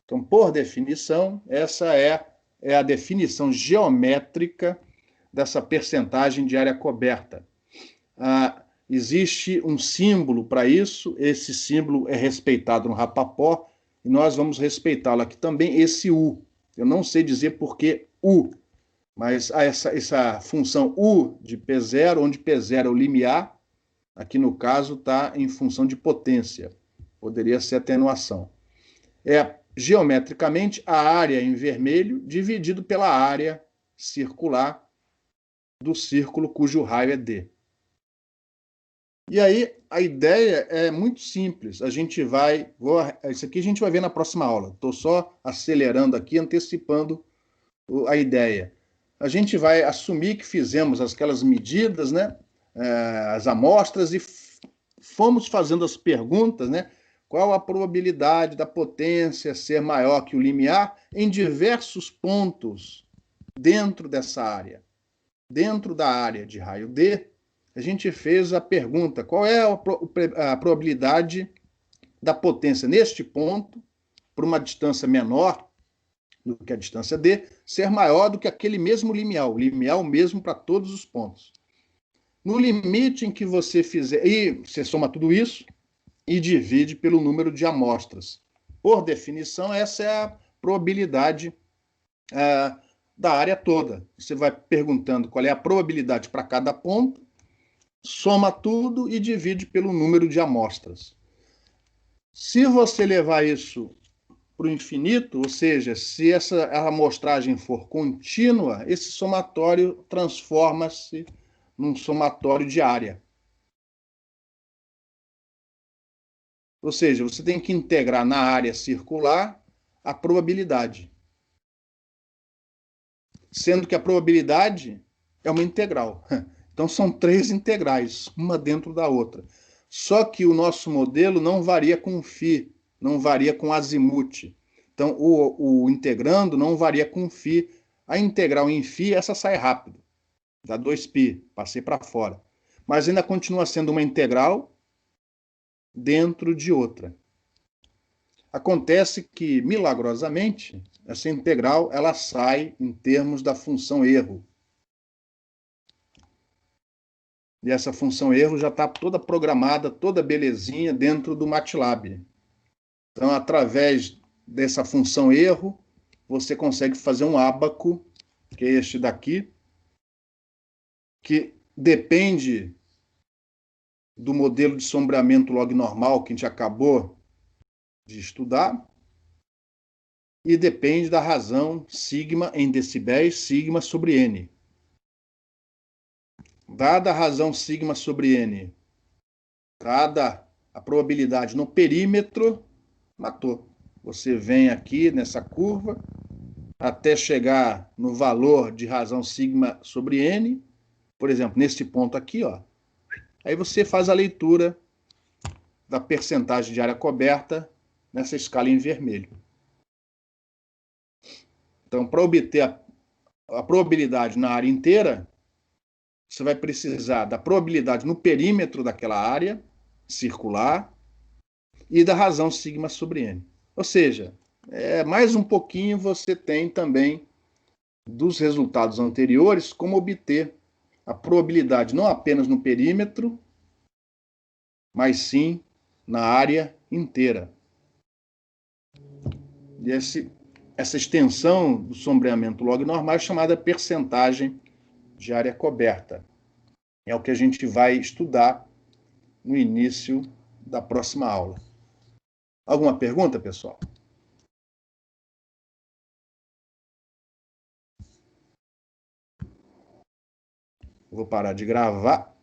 Então, por definição, essa é a definição geométrica dessa percentagem de área coberta. Existe um símbolo para isso, esse símbolo é respeitado no Rapaport, e nós vamos respeitá-lo aqui também, esse U. Eu não sei dizer por que U, mas essa função U de P0, onde P0 é o limiar, aqui no caso está em função de potência, poderia ser atenuação. É geometricamente a área em vermelho dividido pela área circular do círculo cujo raio é D. E aí, a ideia é muito simples. A gente vai... isso aqui a gente vai ver na próxima aula. Estou só acelerando aqui, antecipando a ideia. A gente vai assumir que fizemos aquelas medidas, né? As amostras, e fomos fazendo as perguntas, né? Qual a probabilidade da potência ser maior que o limiar em diversos pontos dentro dessa área? Dentro da área de raio D, a gente fez a pergunta, qual é a probabilidade da potência neste ponto, por uma distância menor do que a distância D, ser maior do que aquele mesmo limiar, o limiar mesmo para todos os pontos. No limite em que você fizer, e você soma tudo isso e divide pelo número de amostras. Por definição, essa é a probabilidade da área toda. Você vai perguntando qual é a probabilidade para cada ponto, soma tudo e divide pelo número de amostras. Se você levar isso para o infinito, ou seja, se essa amostragem for contínua, esse somatório transforma-se num somatório de área. Ou seja, você tem que integrar na área circular a probabilidade. Sendo que a probabilidade é uma integral. Então, são 3 integrais, uma dentro da outra. Só que o nosso modelo não varia com φ, não varia com azimuth. Então, o integrando não varia com φ. A integral em φ, essa sai rápido. Dá 2π, passei para fora. Mas ainda continua sendo uma integral dentro de outra. Acontece que, milagrosamente, essa integral ela sai em termos da função erro. E essa função erro já está toda programada, toda belezinha dentro do MATLAB. Então, através dessa função erro, você consegue fazer um ábaco, que é este daqui, que depende do modelo de sombreamento log normal que a gente acabou de estudar, e depende da razão sigma em decibéis, sigma sobre n. Dada a razão sigma sobre n, dada a probabilidade no perímetro, matou. Você vem aqui nessa curva até chegar no valor de razão sigma sobre n, por exemplo, neste ponto aqui, ó. Aí você faz a leitura da percentagem de área coberta nessa escala em vermelho. Então, para obter a probabilidade na área inteira, você vai precisar da probabilidade no perímetro daquela área circular e da razão sigma sobre n. Ou seja, mais um pouquinho você tem também dos resultados anteriores como obter a probabilidade não apenas no perímetro, mas sim na área inteira. E essa extensão do sombreamento log normal é chamada percentagem de área coberta. É o que a gente vai estudar no início da próxima aula. Alguma pergunta, pessoal? Vou parar de gravar.